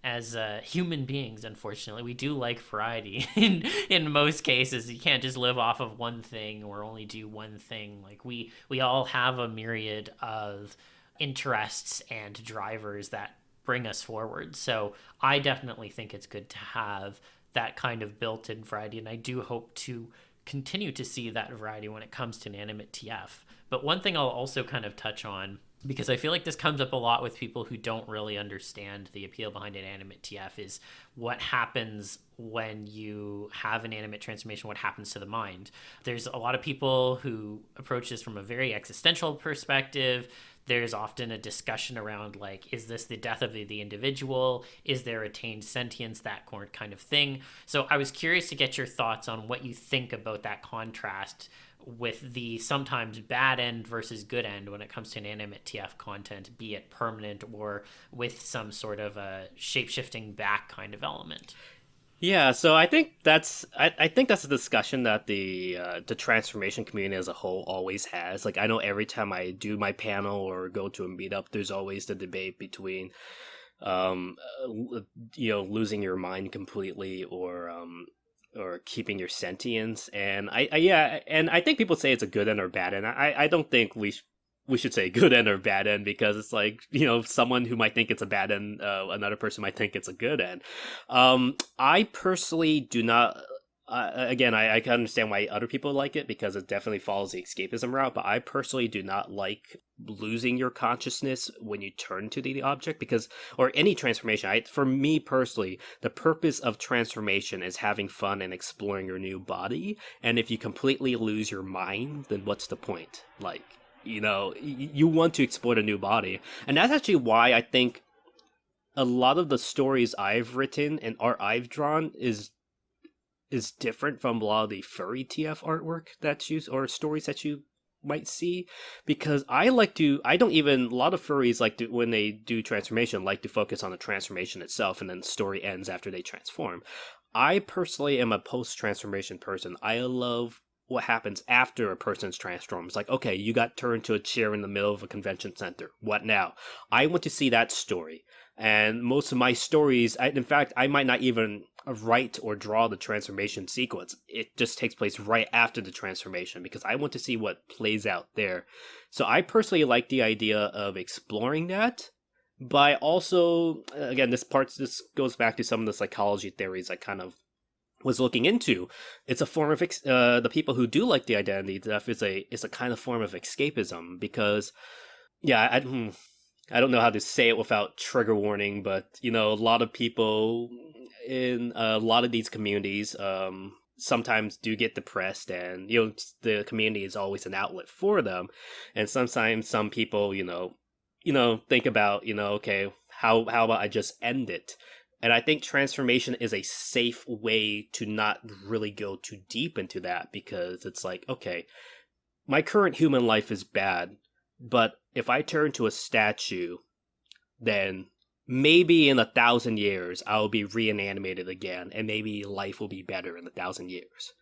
as human beings, unfortunately, we do like variety. in most cases, you can't just live off of one thing or only do one thing. Like we all have a myriad of interests and drivers that bring us forward. So I definitely think it's good to have that kind of built-in variety, and I do hope to continue to see that variety when it comes to Inanimate TF. But one thing I'll also kind of touch on, because I feel like this comes up a lot with people who don't really understand the appeal behind Inanimate TF, is what happens when you have an animate transformation, what happens to the mind. There's a lot of people who approach this from a very existential perspective. There's often a discussion around, like, is this the death of the individual? Is there attained sentience? That kind of thing. So I was curious to get your thoughts on what you think about that contrast with the sometimes bad end versus good end when it comes to Inanimate TF content, be it permanent or with some sort of a shape-shifting back kind of element. Yeah, so I think that's a discussion that the transformation community as a whole always has. Like I know every time I do my panel or go to a meetup, there's always the debate between losing your mind completely or keeping your sentience. And I think people say it's a good end or bad end. I don't think we should say good end or bad end, because it's like, someone who might think it's a bad end, another person might think it's a good end. I personally do not. Again, I can understand why other people like it because it definitely follows the escapism route, but I personally do not like losing your consciousness when you turn to the object, or any transformation. For me personally, the purpose of transformation is having fun and exploring your new body. And if you completely lose your mind, then what's the point? Like, you want to explore a new body. And that's actually why I think a lot of the stories I've written and art I've drawn is different from a lot of the furry TF artwork or stories that you might see, because a lot of furries like to, when they do transformation, like to focus on the transformation itself and then the story ends after they transform. I personally am a post-transformation person. I love what happens after a person's transformed. It's like, okay, you got turned to a chair in the middle of a convention center. What now? I want to see that story. And most of my stories, in fact, I might not even write or draw the transformation sequence. It just takes place right after the transformation because I want to see what plays out there. So I personally like the idea of exploring that. But also, again, this goes back to some of the psychology theories I kind of was looking into. It's a form of the people who do like the identity stuff is a kind of form of escapism, because I don't know how to say it without trigger warning, but a lot of people in a lot of these communities sometimes do get depressed, and the community is always an outlet for them. And sometimes some people think about okay, how about I just end it? And I think transformation is a safe way to not really go too deep into that, because it's like, okay, my current human life is bad, but if I turn to a statue, then maybe in 1,000 years I'll be reanimated again, and maybe life will be better in 1,000 years.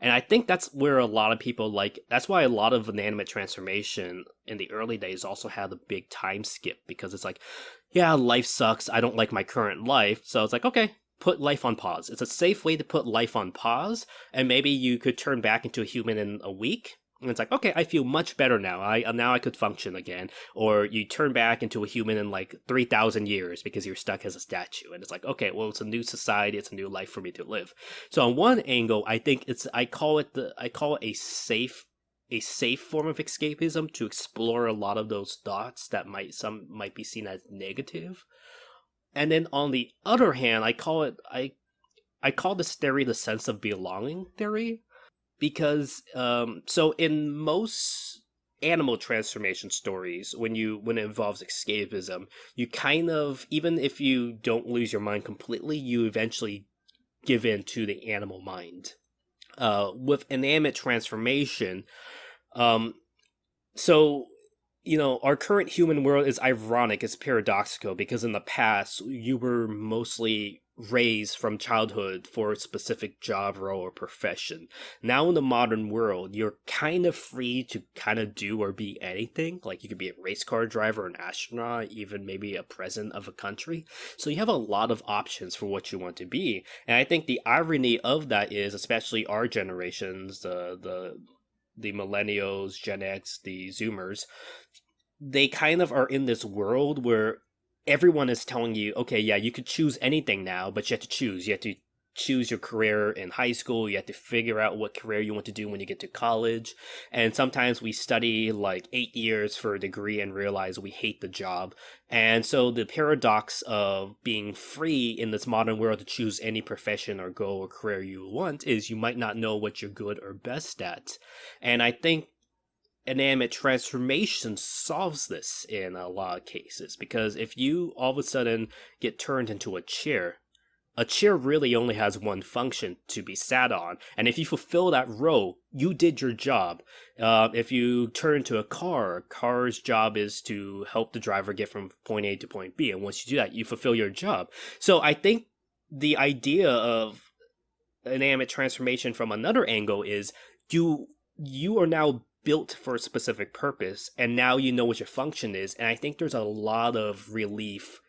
And I think that's where a lot of people that's why a lot of inanimate transformation in the early days also had a big time skip, because it's like, yeah, life sucks. I don't like my current life. So it's like, okay, put life on pause. It's a safe way to put life on pause. And maybe you could turn back into a human in a week. And it's like, okay, I feel much better now. Now I could function again. Or you turn back into a human in like 3,000 years because you're stuck as a statue. And it's like, okay, well, it's a new society. It's a new life for me to live. So on one angle, I think I call it a safe form of escapism to explore a lot of those thoughts that might be seen as negative. And then on the other hand, I call this theory the sense of belonging theory. Because so in most animal transformation stories, when it involves escapism, you kind of, even if you don't lose your mind completely, you eventually give in to the animal mind. With inanimate transformation, so our current human world is ironic, it's paradoxical, because in the past you were mostly raised from childhood for a specific job role or profession. Now in the modern world, you're kind of free to kind of do or be anything. Like you could be a race car driver, an astronaut, even maybe a president of a country. So you have a lot of options for what you want to be. And I think the irony of that is, especially our generations, the millennials, Gen X, the Zoomers, they kind of are in this world where everyone is telling you, okay, yeah, you could choose anything now, but you have to choose. You have to choose your career in high school. You have to figure out what career you want to do when you get to college. And sometimes we study like 8 years for a degree and realize we hate the job. And so the paradox of being free in this modern world to choose any profession or goal or career you want is you might not know what you're good or best at. And I think inanimate transformation solves this in a lot of cases, because if you all of a sudden get turned into a chair really only has one function: to be sat on. And if you fulfill that role, you did your job. If you turn into a car's job is to help the driver get from point A to point B, and once you do that, you fulfill your job. So I think the idea of inanimate transformation from another angle is you are now built for a specific purpose, and now you know what your function is. And I think there's a lot of relief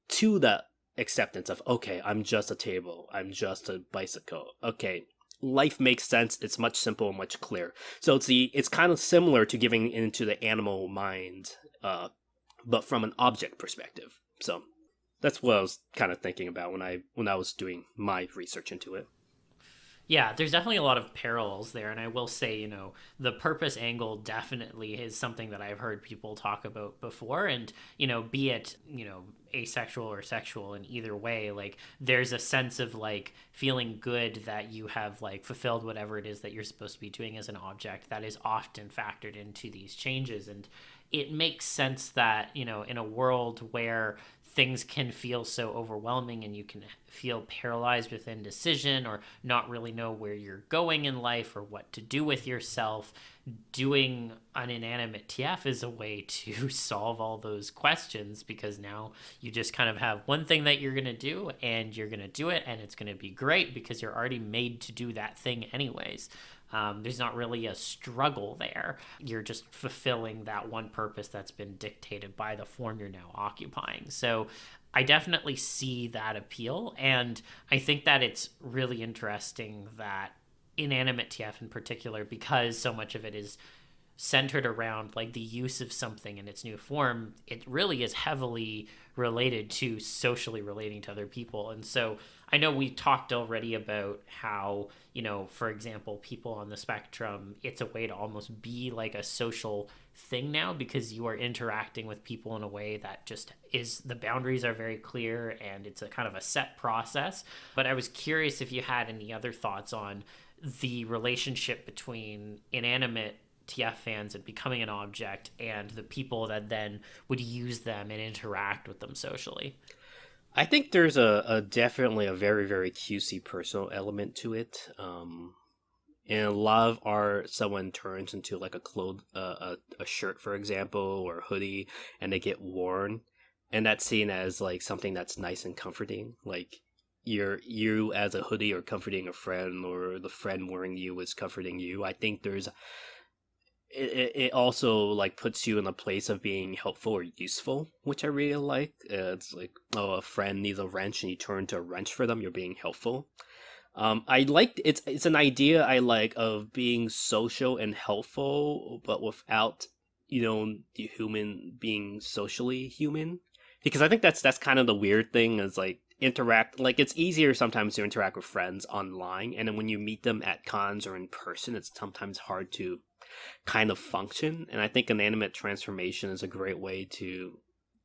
to the acceptance of, okay, I'm just a table, I'm just a bicycle. Okay, life makes sense. It's much simpler, much clearer. So it's kind of similar to giving into the animal mind, but from an object perspective. So that's what I was kind of thinking about when I was doing my research into it. Yeah, there's definitely a lot of parallels there. And I will say, the purpose angle definitely is something that I've heard people talk about before. And, be it, asexual or sexual, in either way, like there's a sense of like feeling good that you have like fulfilled whatever it is that you're supposed to be doing as an object that is often factored into these changes. And it makes sense that, in a world where things can feel so overwhelming and you can feel paralyzed with indecision or not really know where you're going in life or what to do with yourself, doing an inanimate TF is a way to solve all those questions, because now you just kind of have one thing that you're going to do and you're going to do it, and it's going to be great because you're already made to do that thing anyways. There's not really a struggle there. You're just fulfilling that one purpose that's been dictated by the form you're now occupying. So I definitely see that appeal. And I think that it's really interesting that inanimate TF in particular, because so much of it is centered around like the use of something in its new form, it really is heavily related to socially relating to other people. And so I know we talked already about how, for example, people on the spectrum, it's a way to almost be like a social thing now, because you are interacting with people in a way that just is, the boundaries are very clear and it's a kind of a set process. But I was curious if you had any other thoughts on the relationship between inanimate TF fans and becoming an object and the people that then would use them and interact with them socially. I think there's a definitely a very, very cutesy personal element to it. In a lot of art, someone turns into like a shirt, for example, or a hoodie, and they get worn, and that's seen as like something that's nice and comforting. Like you as a hoodie are comforting a friend, or the friend wearing you is comforting you. I think it also like puts you in a place of being helpful or useful, which I really like. It's like, oh, a friend needs a wrench and you turn to a wrench for them, you're being helpful. I like it's an idea I like, of being social and helpful, but without, the human being socially human. Because I think that's kind of the weird thing, is like it's easier sometimes to interact with friends online, and then when you meet them at cons or in person, it's sometimes hard to kind of function. And I think Inanimate transformation is a great way to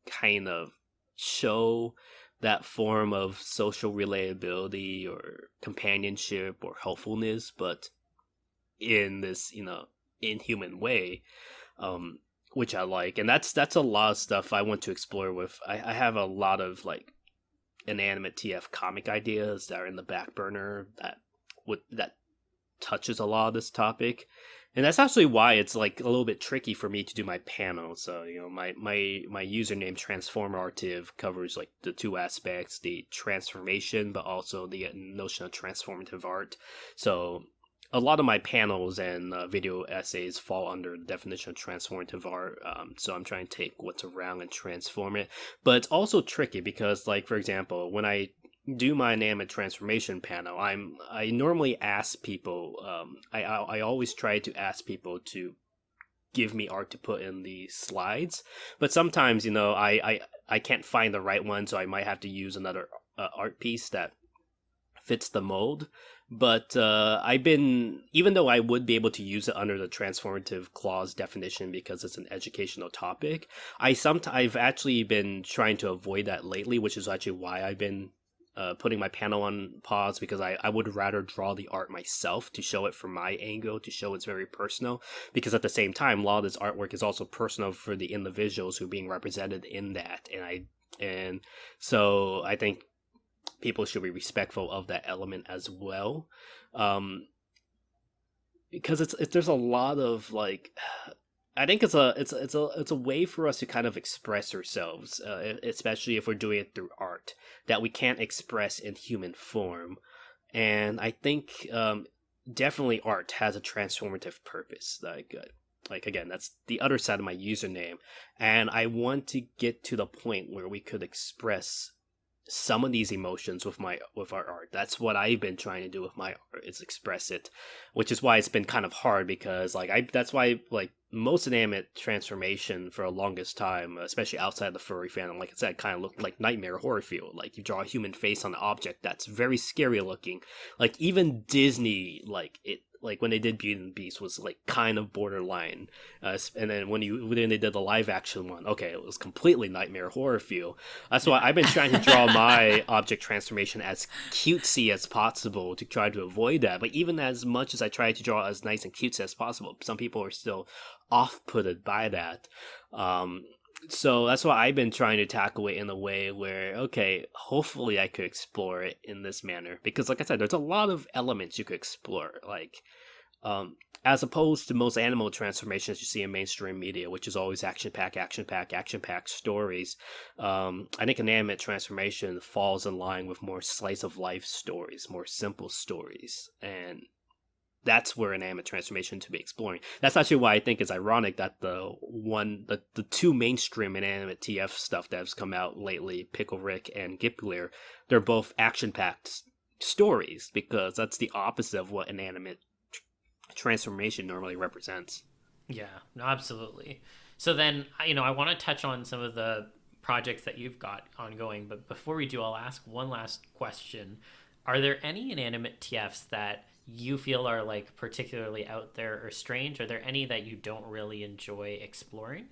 kind of show that form of social relatability or companionship or helpfulness, but in this, inhuman way, which I like. And that's a lot of stuff I want to explore with. I have a lot of like Inanimate TF comic ideas that are in the back burner that touches a lot of this topic. And that's actually why it's like a little bit tricky for me to do my panel. So, my username TransformARTive covers like the two aspects, the transformation, but also the notion of transformative art. So a lot of my panels and video essays fall under the definition of transformative art. So I'm trying to take what's around and transform it. But it's also tricky because, like, for example, when I do my Inanimate transformation panel, I normally ask people, I always try to ask people to give me art to put in the slides, but sometimes I can't find the right one, so I might have to use another art piece that fits the mold. But even though I would be able to use it under the transformative clause definition because it's an educational topic, I've actually been trying to avoid that lately, which is actually why I've been putting my panel on pause, because I would rather draw the art myself to show it from my angle, to show it's very personal, because at the same time, a lot of this artwork is also personal for the individuals who are being represented in that. And so I think people should be respectful of that element as well. Because there's a lot of like, I think it's a way for us to kind of express ourselves, especially if we're doing it through art, that we can't express in human form. And I think definitely art has a transformative purpose. Like again, that's the other side of my username, and I want to get to the point where we could express some of these emotions with our art. That's what I've been trying to do with my art, is express it, which is why it's been kind of hard, because that's why like most Inanimate transformation for the longest time, especially outside the furry fandom, like I said, kind of looked like nightmare horror feel. Like you draw a human face on an object that's very scary looking. Like even Disney, like when they did Beauty and the Beast, was like kind of borderline, and then when they did the live action one, okay, it was completely nightmare horror feel. That's why I've been trying to draw my object transformation as cutesy as possible to try to avoid that. But even as much as I try to draw as nice and cutesy as possible, some people are still off-putted by that. So that's why I've been trying to tackle it in a way where, okay, hopefully I could explore it in this manner. Because like I said, there's a lot of elements you could explore. Like, as opposed to most animal transformations you see in mainstream media, which is always action-packed stories. I think Inanimate transformation falls in line with more slice-of-life stories, more simple stories. And that's where Inanimate transformation to be exploring. That's actually why I think it's ironic that the two mainstream Inanimate TF stuff that has come out lately, Pickle Rick and Gipler, they're both action-packed stories, because that's the opposite of what Inanimate transformation normally represents. Yeah, no, absolutely. So then, I want to touch on some of the projects that you've got ongoing, but before we do, I'll ask one last question. Are there any Inanimate TFs that you feel are like particularly out there or strange? Are there any that you don't really enjoy exploring?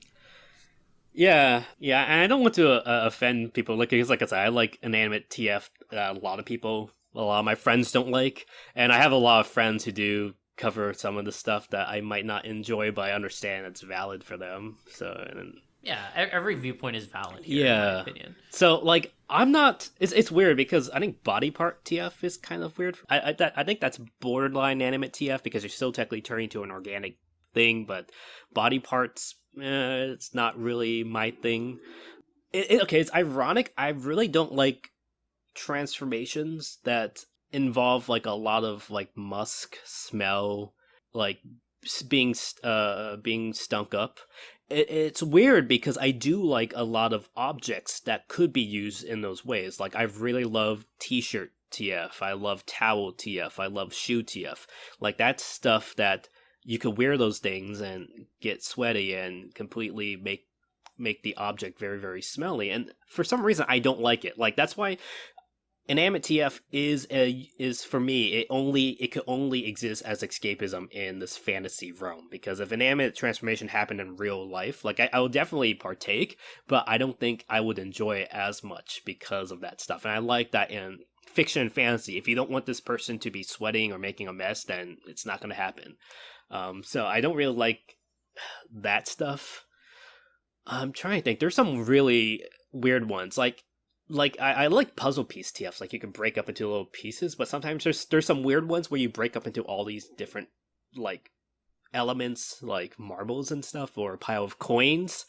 Yeah, and I don't want to offend people. Like I said, I like Inanimate TF that a lot of my friends don't like, and I have a lot of friends who do cover some of the stuff that I might not enjoy, but I understand it's valid for them. So, yeah, every viewpoint is valid here, in my opinion. So, like, I'm not... It's weird, because I think body part TF is kind of weird. I think that's borderline Animate TF, because you're still technically turning to an organic thing, but body parts, it's not really my thing. Okay, it's ironic. I really don't like transformations that involve like a lot of like musk smell, like being stunk up. It's weird because I do like a lot of objects that could be used in those ways. Like I've really loved t-shirt TF, I love towel TF, I love shoe TF. Like that's stuff that you could wear those things and get sweaty and completely make the object very, very smelly. And for some reason I don't like it. Like that's why Inanimate TF is for me, it could only exist as escapism in this fantasy realm, because if inanimate transformation happened in real life, like I would definitely partake, but I don't think I would enjoy it as much because of that stuff. And I like that in fiction and fantasy, if you don't want this person to be sweating or making a mess, then it's not going to happen. So I don't really like that stuff. I'm trying to think. There's some really weird ones, like I like puzzle piece TFs, like you can break up into little pieces, but sometimes there's some weird ones where you break up into all these different like elements, like marbles and stuff, or a pile of coins.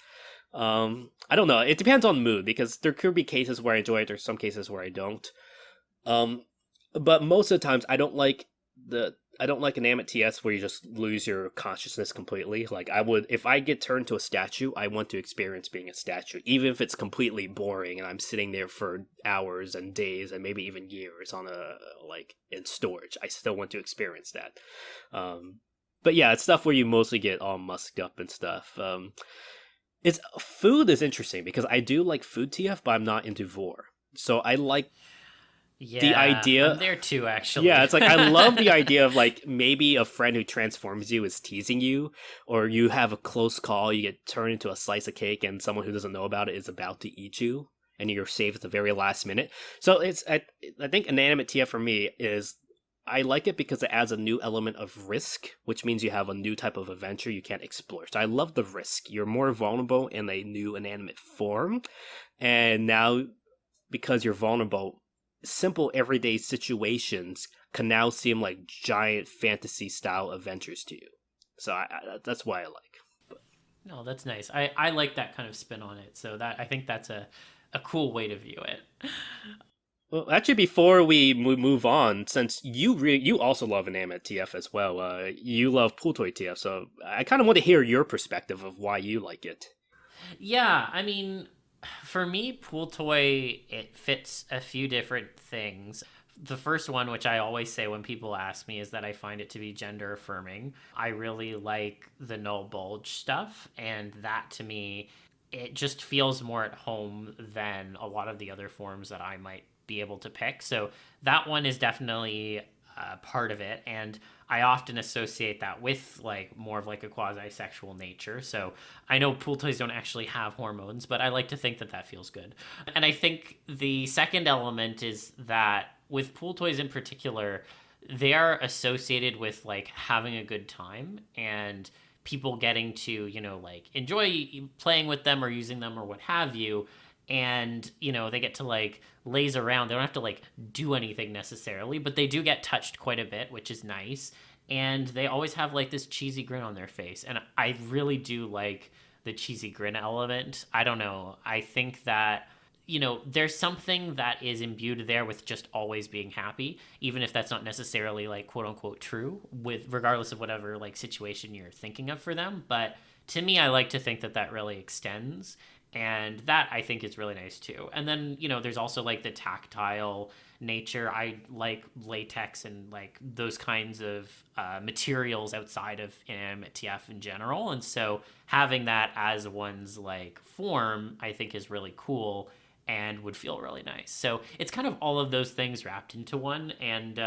I don't know. It depends on mood, because there could be cases where I enjoy it, there's some cases where I don't. But most of the times I don't like inanimate TS where you just lose your consciousness completely. Like if I get turned to a statue, I want to experience being a statue, even if it's completely boring and I'm sitting there for hours and days and maybe even years in storage. I still want to experience that. But yeah, it's stuff where you mostly get all musked up and stuff. Food is interesting because I do like food TF, but I'm not into vor. So I like the idea. I'm there too, actually. Yeah, it's like I love the idea of like maybe a friend who transforms you is teasing you, or you have a close call, you get turned into a slice of cake, and someone who doesn't know about it is about to eat you, and you're saved at the very last minute. So I think inanimate TF for me is, I like it because it adds a new element of risk, which means you have a new type of adventure you can't explore. So I love the risk. You're more vulnerable in a new inanimate form, and now because you're vulnerable, simple everyday situations can now seem like giant fantasy style adventures to you. So that's why I like. But. No, that's nice. I like that kind of spin on it. So I think that's a cool way to view it. Well, actually, before we move on, since you also love Inanimate TF as well, you love pool toy TF, so I kind of want to hear your perspective of why you like it. Yeah, I mean, for me, pool toy, it fits a few different things. The first one, which I always say when people ask me, is that I find it to be gender affirming. I really like the no bulge stuff, and that to me, it just feels more at home than a lot of the other forms that I might be able to pick. So that one is definitely part of it, and I often associate that with like more of like a quasi-sexual nature. So I know pool toys don't actually have hormones, but I like to think that that feels good. And I think the second element is that with pool toys in particular, they are associated with like having a good time and people getting to, you know, like enjoy playing with them or using them or what have you. And, you know, they get to like laze around. They don't have to like do anything necessarily, but they do get touched quite a bit, which is nice. And they always have like this cheesy grin on their face. And I really do like the cheesy grin element. I don't know. I think that, you know, there's something that is imbued there with just always being happy, even if that's not necessarily like quote unquote true, with regardless of whatever like situation you're thinking of for them. But to me, I like to think that that really extends. And that I think is really nice too. And then, you know, there's also like the tactile nature. I like latex and like those kinds of materials outside of inanimate TF in general. And so having that as one's like form, I think is really cool and would feel really nice. So it's kind of all of those things wrapped into one. And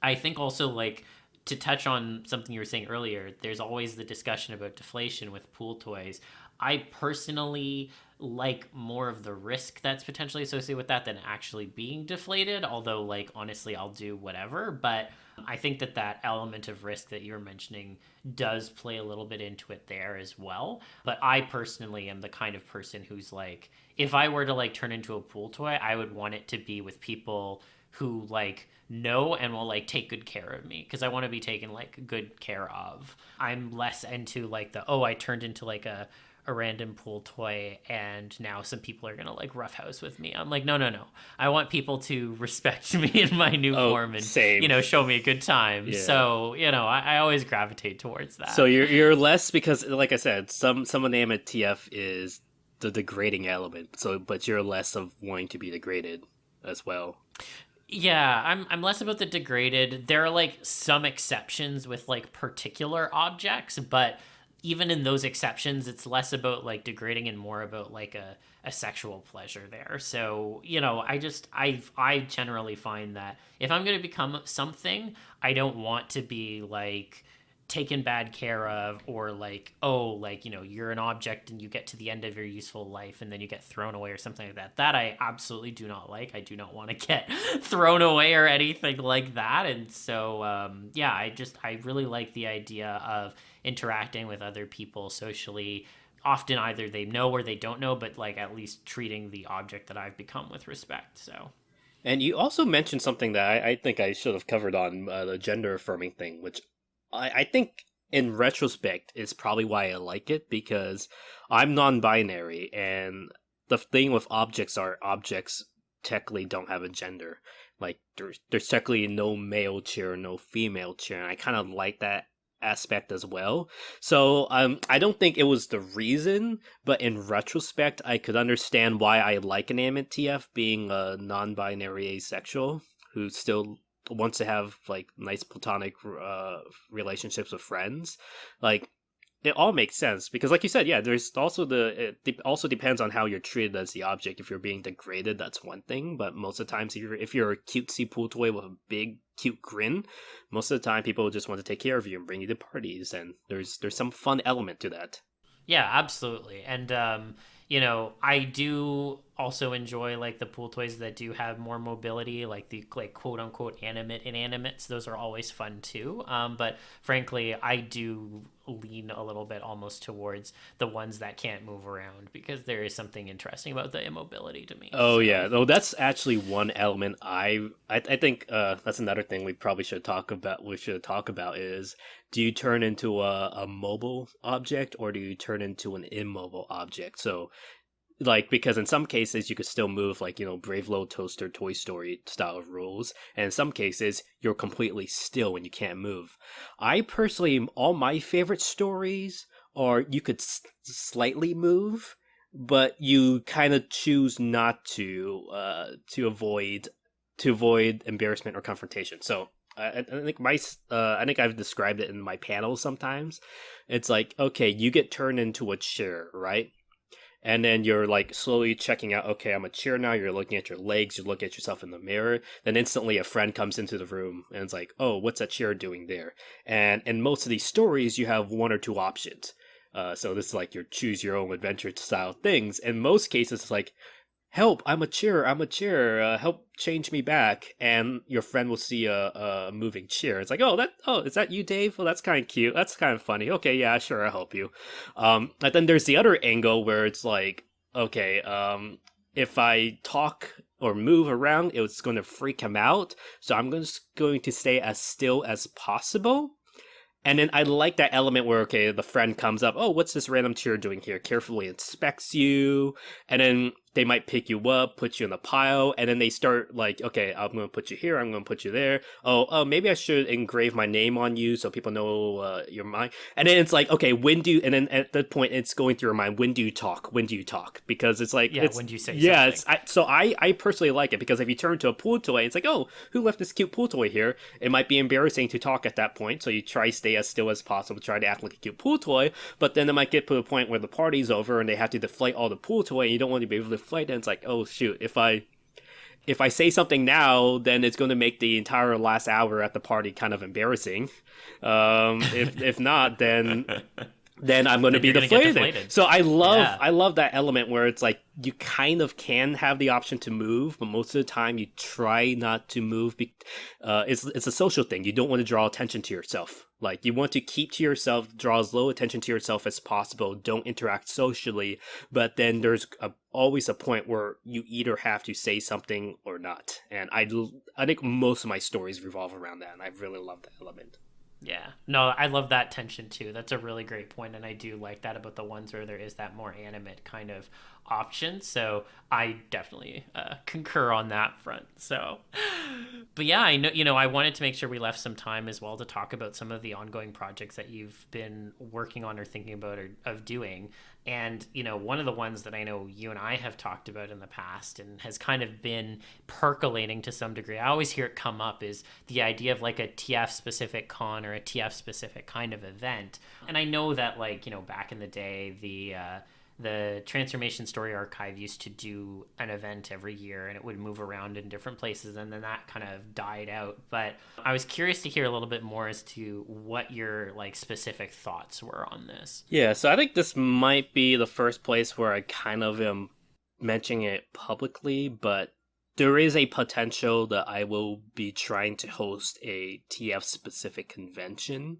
I think also like to touch on something you were saying earlier, there's always the discussion about deflation with pool toys. I personally like more of the risk that's potentially associated with that than actually being deflated, although like honestly I'll do whatever. But I think that that element of risk that you're mentioning does play a little bit into it there as well. But I personally am the kind of person who's like, if I were to like turn into a pool toy, I would want it to be with people who like know and will like take good care of me, because I want to be taken like good care of. I'm less into like I turned into like a a random pool toy and now some people are gonna like roughhouse with me. I'm like, no, I want people to respect me in my new form and same. show me a good time. Yeah. So I always gravitate towards that. So you're less, because like I said, some Inanimate TF is the degrading element. So but you're less of wanting to be degraded as well. Yeah, I'm less about the degraded. There are like some exceptions with like particular objects, but even in those exceptions, it's less about like degrading and more about like a sexual pleasure there. So, I generally find that if I'm going to become something, I don't want to be like taken bad care of, or like, oh, like, you're an object and you get to the end of your useful life and then you get thrown away or something like that. That I absolutely do not like. I do not want to get thrown away or anything like that. And so I really like the idea of interacting with other people socially. Often either they know or they don't know, but like at least treating the object that I've become with respect. So, and you also mentioned something that I think I should have covered on the gender affirming thing, which I think in retrospect is probably why I like it, because I'm non-binary, and the thing with objects technically don't have a gender. Like there's technically no male chair, no female chair, and I kind of like that aspect as well. So I don't think it was the reason, but in retrospect I could understand why I like Inanimate TF being a non-binary asexual who still wants to have like nice platonic relationships with friends. Like it all makes sense, because like you said, yeah, there's also it also depends on how you're treated as the object. If you're being degraded, that's one thing, but most of the times if you're a cutesy pool toy with a big cute grin, most of the time people just want to take care of you and bring you to parties, and there's some fun element to that. Yeah, absolutely. And I do also enjoy like the pool toys that do have more mobility, like the like quote unquote inanimates. Those are always fun too. But frankly, I do lean a little bit almost towards the ones that can't move around, because there is something interesting about the immobility to me. Oh, so. Yeah, no, that's actually one element I think that's another thing we probably should talk about. Is, do you turn into a mobile object or do you turn into an immobile object? So, like, because in some cases you could still move, like, Brave Little Toaster Toy Story style rules, and in some cases you're completely still and you can't move. I personally, all my favorite stories are you could slightly move, but you kind of choose not to avoid embarrassment or confrontation. So I think I think I've described it in my panels sometimes. It's like, okay, you get turned into a chair, right? And then you're like slowly checking out, okay, I'm a chair now. You're looking at your legs, you look at yourself in the mirror. Then instantly a friend comes into the room and it's like, oh, what's that chair doing there? And in most of these stories, you have one or two options. So this is like your choose your own adventure style things. In most cases, it's like, help, I'm a chair, help change me back. And your friend will see a moving chair. It's like, oh, is that you, Dave? Well, that's kind of cute. That's kind of funny. Okay, yeah, sure, I'll help you. And then there's the other angle where it's like, okay, if I talk or move around, it's going to freak him out. So I'm just going to stay as still as possible. And then I like that element where, okay, the friend comes up, oh, what's this random chair doing here? Carefully inspects you, and then they might pick you up, put you in the pile, and then they start like, okay, I'm going to put you here, I'm going to put you there. Oh, maybe I should engrave my name on you so people know you're mine. And then it's like, okay, and then at that point, it's going through your mind, when do you talk? Because it's like, when do you say something? So I personally like it, because if you turn to a pool toy, it's like, oh, who left this cute pool toy here? It might be embarrassing to talk at that point, so you try to stay as still as possible, try to act like a cute pool toy, but then it might get to a point where the party's over and they have to deflate all the pool toy, and you don't want to be able to deflate, and it's like, oh shoot, if I say something now, then it's going to make the entire last hour at the party kind of embarrassing. If not, then I'm going to be deflated. So I love that element where it's like you kind of can have the option to move, but most of the time you try not to move. It's a social thing. You don't want to draw attention to yourself. Like, you want to keep to yourself, draw as low attention to yourself as possible, don't interact socially, but then there's always a point where you either have to say something or not. And I think most of my stories revolve around that, and I really love that element. Yeah. No, I love that tension too. That's a really great point, and I do like that about the ones where there is that more animate kind of option. So I definitely concur on that front. So, but yeah, I know, I wanted to make sure we left some time as well to talk about some of the ongoing projects that you've been working on or thinking about or of doing. And, one of the ones that I know you and I have talked about in the past and has kind of been percolating to some degree, I always hear it come up, is the idea of like a TF specific con or a TF specific kind of event. And I know that, like, back in the day, the Transformation Story Archive used to do an event every year, and it would move around in different places, and then that kind of died out. But I was curious to hear a little bit more as to what your like specific thoughts were on this. Yeah, so I think this might be the first place where I kind of am mentioning it publicly, but there is a potential that I will be trying to host a TF specific convention.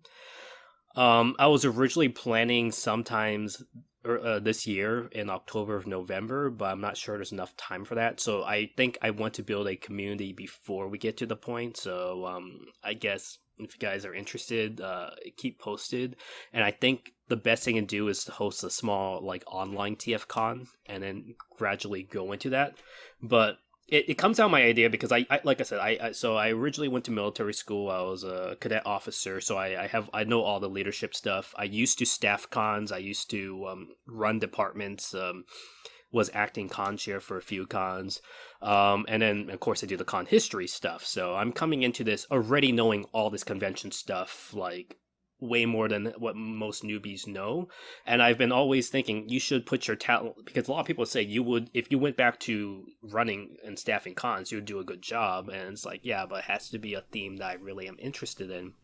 I was originally planning sometimes this year in October or November, but I'm not sure there's enough time for that. So I think I want to build a community before we get to the point. So I guess if you guys are interested, keep posted. And I think the best thing to do is to host a small like online TF con and then gradually go into that. But it comes out my idea because I like I said, I originally went to military school. I was a cadet officer, so I know all the leadership stuff. I used to staff cons. I used to run departments. Was acting con chair for a few cons, and then of course I do the con history stuff. So I'm coming into this already knowing all this convention stuff, like way more than what most newbies know. And I've been always thinking you should put your talent, because a lot of people say you would, if you went back to running and staffing cons, you would do a good job. And it's like, yeah, but it has to be a theme that I really am interested in.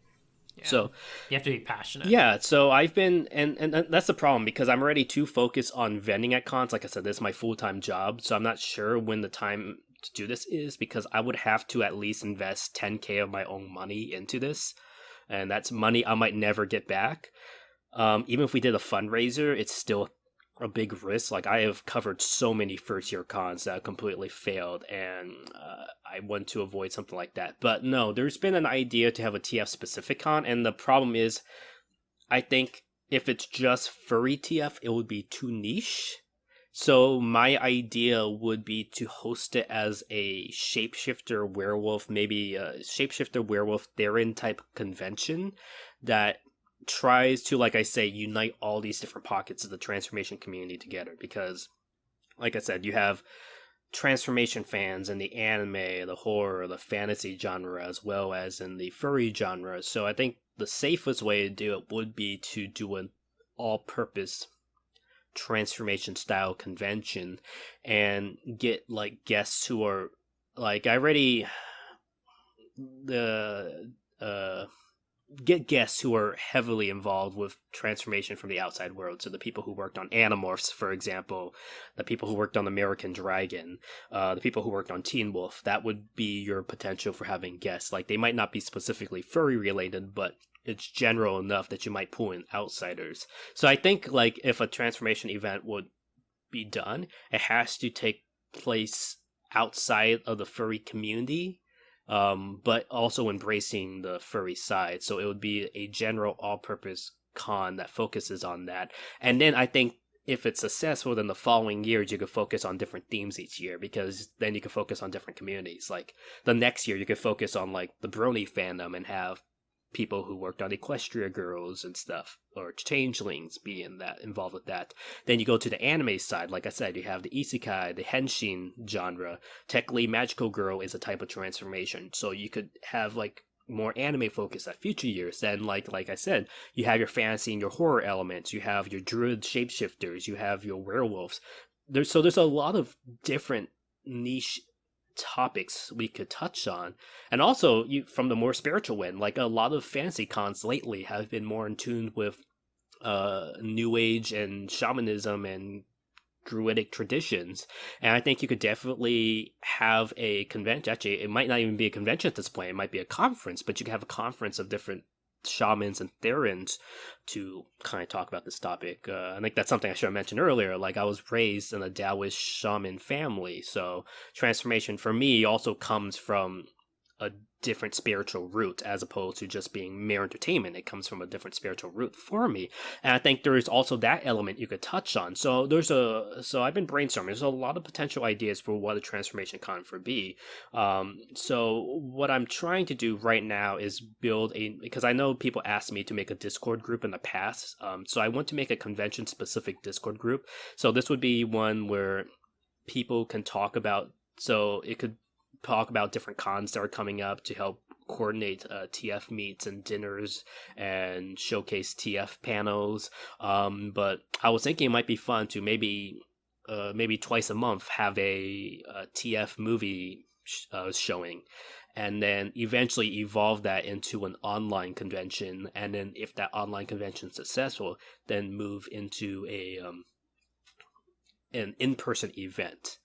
Yeah. So you have to be passionate. Yeah, so I've been, and that's the problem, because I'm already too focused on vending at cons. Like I said, this is my full-time job, so I'm not sure when the time to do this is, because I would have to at least invest 10K of my own money into this, and that's money I might never get back. Even if we did a fundraiser, it's still a big risk. Like, I have covered so many first-year cons that completely failed, and I want to avoid something like that. But no, there's been an idea to have a TF-specific con, and the problem is, I think if it's just furry TF, it would be too niche. So my idea would be to host it as a shapeshifter werewolf, maybe a shapeshifter werewolf Theron type convention that tries to, like I say, unite all these different pockets of the transformation community together. Because, like I said, you have transformation fans in the anime, the horror, the fantasy genre, as well as in the furry genre. So I think the safest way to do it would be to do an all-purpose transformation style convention and get like guests who are like, I already get guests who are heavily involved with transformation from the outside world. So the people who worked on Inanimorphs, for example, the people who worked on American Dragon, the people who worked on Teen Wolf, that would be your potential for having guests. Like, they might not be specifically furry related, but it's general enough that you might pull in outsiders. So I think, like, if a transformation event would be done, it has to take place outside of the furry community, but also embracing the furry side. So it would be a general all-purpose con that focuses on that. And then I think if it's successful, then the following years you could focus on different themes each year, because then you could focus on different communities. Like, the next year you could focus on like the Brony fandom and have people who worked on Equestria Girls and stuff, or Changelings being that involved with that. Then you go to the anime side. Like I said, you have the isekai, the henshin genre. Technically, Magical Girl is a type of transformation, so you could have like more anime focus at future years. Then, like I said, you have your fantasy and your horror elements. You have your druid shapeshifters. You have your werewolves. There's a lot of different niche topics we could touch on. And also, from the more spiritual end, like, a lot of fantasy cons lately have been more in tune with new age and shamanism and druidic traditions. And I think you could definitely have a convention. Actually, it might not even be a convention at this point, it might be a conference, but you could have a conference of different shamans and therans to kind of talk about this topic. I think that's something I should have mentioned earlier. Like, I was raised in a Taoist shaman family, so transformation for me also comes from a different spiritual root as opposed to just being mere entertainment. It comes from a different spiritual root for me. And I think there is also that element you could touch on. So I've been brainstorming. There's a lot of potential ideas for what a transformation con for be. So what I'm trying to do right now is build because I know people asked me to make a Discord group in the past. So I want to make a convention specific Discord group. So this would be one where people can talk about, so it could talk about different cons that are coming up to help coordinate TF meets and dinners and showcase TF panels. But I was thinking it might be fun to maybe twice a month have a TF movie showing, and then eventually evolve that into an online convention. And then if that online convention is successful, then move into an in-person event.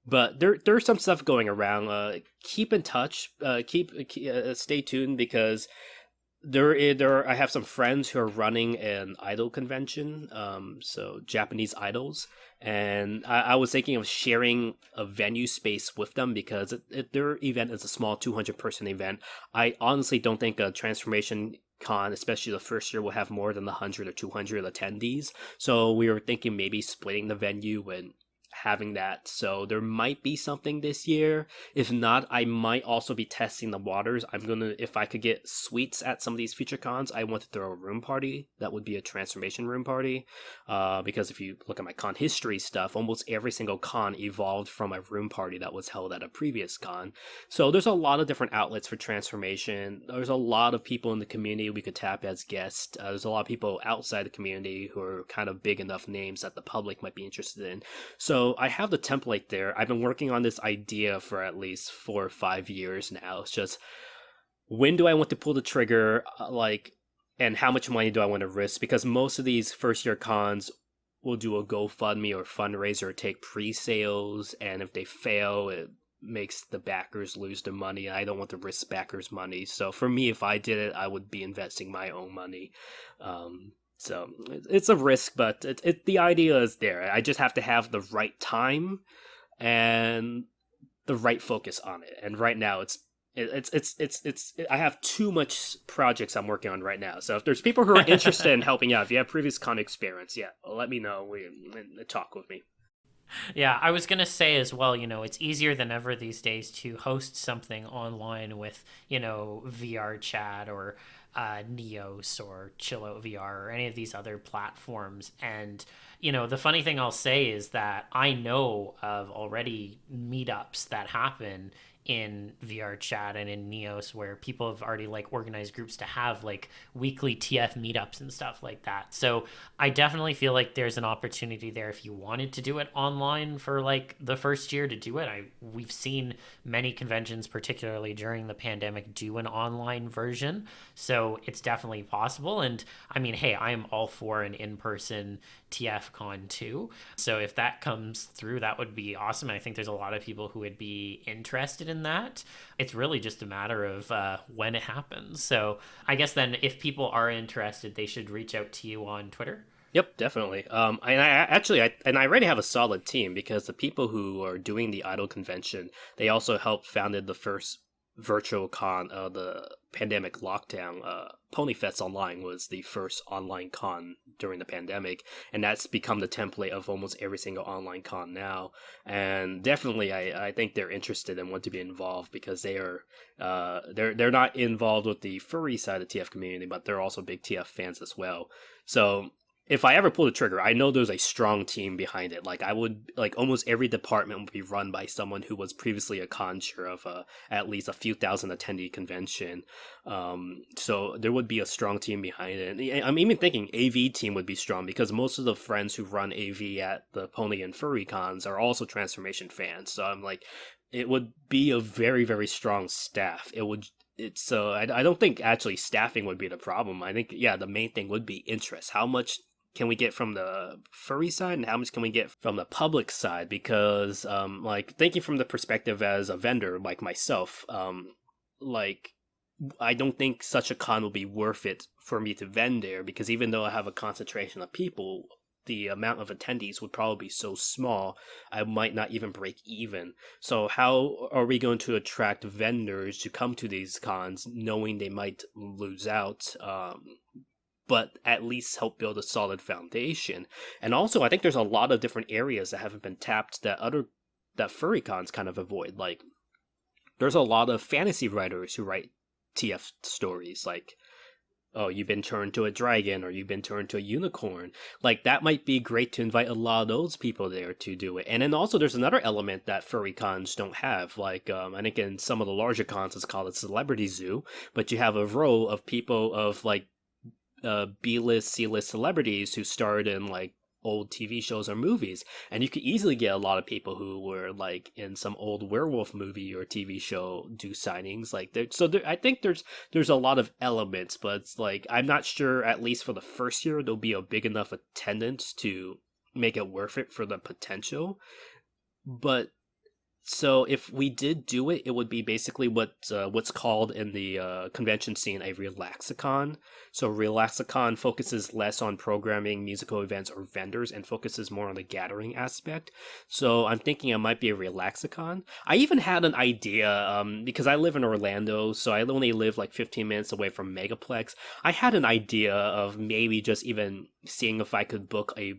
But there's some stuff going around. Keep in touch. Stay tuned, because I have some friends who are running an idol convention. So Japanese idols, and I was thinking of sharing a venue space with them, because their event is a small 200-person event. I honestly don't think a transformation con, especially the first year, will have more than 100 or 200 attendees. So we were thinking maybe splitting the venue and having that. So there might be something this year. If not, I might also be testing the waters. If I could get suites at some of these future cons, I want to throw a room party. That would be a transformation room party. Because if you look at my con history stuff, almost every single con evolved from a room party that was held at a previous con. So there's a lot of different outlets for transformation. There's a lot of people in the community we could tap as guests. There's a lot of people outside the community who are kind of big enough names that the public might be interested in. So I have the template there. I've been working on this idea for at least 4 or 5 years now. It's just, when do I want to pull the trigger? And how much money do I want to risk? Because most of these first year cons will do a GoFundMe or fundraiser or take pre-sales. And if they fail, it makes the backers lose their money. I don't want to risk backers' money. So for me, if I did it, I would be investing my own money. So it's a risk, but the idea is there. I just have to have the right time and the right focus on it. And right now, I have too much projects I'm working on right now. So if there's people who are interested in helping out, if you have previous con experience, let me know. Talk with me. Yeah, I was going to say as well, it's easier than ever these days to host something online with, VR chat or Neos or Chillout VR or any of these other platforms. And, the funny thing I'll say is that I know of already meetups that happen in VR chat and in Neos where people have already organized groups to have weekly TF meetups and stuff like that. So I definitely feel like there's an opportunity there if you wanted to do it online for the first year to do it. We've seen many conventions, particularly during the pandemic, do an online version. So it's definitely possible. And I mean, hey, I am all for an in-person TF con too. So if that comes through, that would be awesome. And I think there's a lot of people who would be interested in that. It's really just a matter of when it happens. So I guess then if people are interested, they should reach out to you on Twitter. Yep, definitely. I already have a solid team, because the people who are doing the Idol convention, they also helped founded the first virtual con of the pandemic lockdown. Ponyfest Online was the first online con during the pandemic, and that's become the template of almost every single online con now. And definitely, I think they're interested and want to be involved, because they are they're not involved with the furry side of the TF community, but they're also big TF fans as well. So if I ever pull the trigger, I know there's a strong team behind it. Almost every department would be run by someone who was previously a conjure of at least a few thousand attendee convention. So there would be a strong team behind it. I'm even thinking AV team would be strong, because most of the friends who run AV at the Pony and Furry cons are also Transformation fans. So I'm it would be a very, very strong staff. I don't think actually staffing would be the problem. I think, the main thing would be interest. How much can we get from the furry side, and how much can we get from the public side? Because thinking from the perspective as a vendor like myself, I don't think such a con will be worth it for me to vend there, because even though I have a concentration of people, the amount of attendees would probably be so small, I might not even break even. So how are we going to attract vendors to come to these cons knowing they might lose out? But at least help build a solid foundation. And also, I think there's a lot of different areas that haven't been tapped that furry cons kind of avoid. Like, there's a lot of fantasy writers who write TF stories, like, oh, you've been turned to a dragon or you've been turned to a unicorn. Like, that might be great to invite a lot of those people there to do it. And then also there's another element that furry cons don't have. Like, I think in some of the larger cons it's called a celebrity zoo, but you have a row of people of like B-list, C-list celebrities who starred in like old TV shows or movies, and you could easily get a lot of people who were like in some old werewolf movie or TV show do signings. Like, I think there's a lot of elements, but it's like I'm not sure. At least for the first year, there'll be a big enough attendance to make it worth it for the potential. But so if we did do it, it would be basically what's called in the convention scene a relaxicon. So relaxicon focuses less on programming, musical events, or vendors, and focuses more on the gathering aspect. So I'm thinking it might be a relaxicon. I even had an idea, because I live in Orlando, so I only live like 15 minutes away from Megaplex. I had an idea of maybe just even seeing if I could book a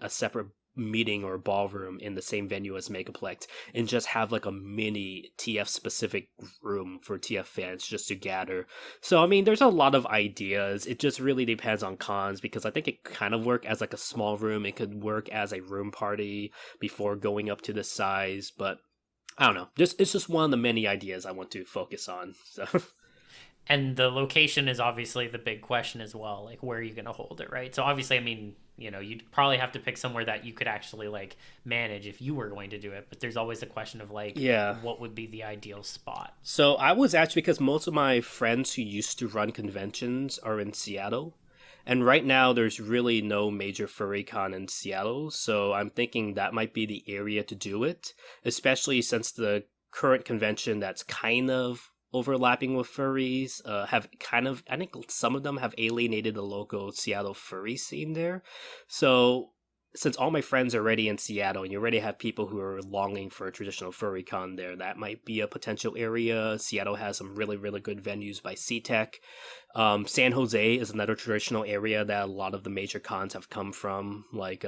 separate meeting or ballroom in the same venue as Megaplex and just have like a mini TF specific room for TF fans just to gather. So I mean, there's a lot of ideas. It just really depends on cons, because I think it kind of work as like a small room. It could work as a room party before going up to the size, but I don't know. It's just one of the many ideas I want to focus on. So And the location is obviously the big question as well. Like, where are you going to hold it, right? So obviously, I mean, you know, you'd probably have to pick somewhere that you could actually like manage if you were going to do it. But there's always a question of like, yeah, what would be the ideal spot? So I was actually, because most of my friends who used to run conventions are in Seattle. And right now there's really no major furry con in Seattle. So I'm thinking that might be the area to do it, especially since the current convention that's kind of overlapping with furries have kind of, I think some of them have alienated the local Seattle furry scene there. So since all my friends are already in Seattle and you already have people who are longing for a traditional furry con there, that might be a potential area. Seattle has some really, really good venues by SeaTech. San Jose is another traditional area that a lot of the major cons have come from. Like,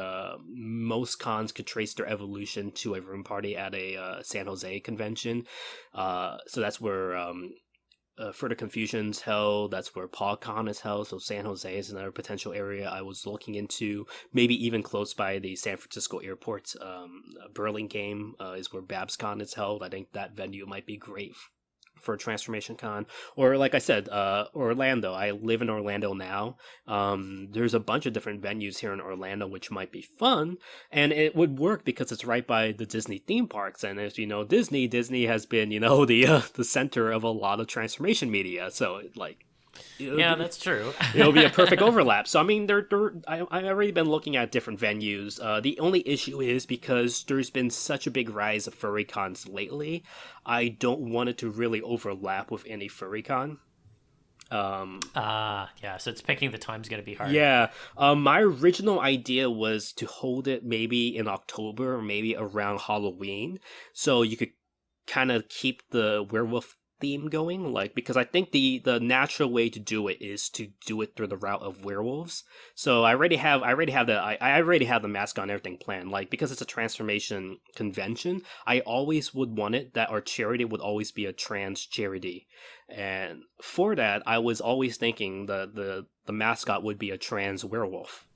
most cons could trace their evolution to a room party at a San Jose convention. So that's where Further Confusion's held. That's where PogCon is held. So San Jose is another potential area I was looking into. Maybe even close by the San Francisco airport. Burlingame is where BabsCon is held. I think that venue might be great for Transformation Con. Or like I said, Orlando. I live in Orlando now. There's a bunch of different venues here in Orlando which might be fun, and it would work because it's right by the Disney theme parks. And as you know, Disney has been, you know, the center of a lot of transformation media. So That's true. It'll be a perfect overlap. So I mean, I've already been looking at different venues. The only issue is because there's been such a big rise of furry cons lately, I don't want it to really overlap with any furry con. So it's picking the time's going to be hard. Yeah. My original idea was to hold it maybe in October or maybe around Halloween, so you could kind of keep the werewolf theme going, like, because I think the natural way to do it is to do it through the route of werewolves. So I already have the mascot and everything planned. Like, because it's a transformation convention, I always would want it that our charity would always be a trans charity, and for that I was always thinking the mascot would be a trans werewolf.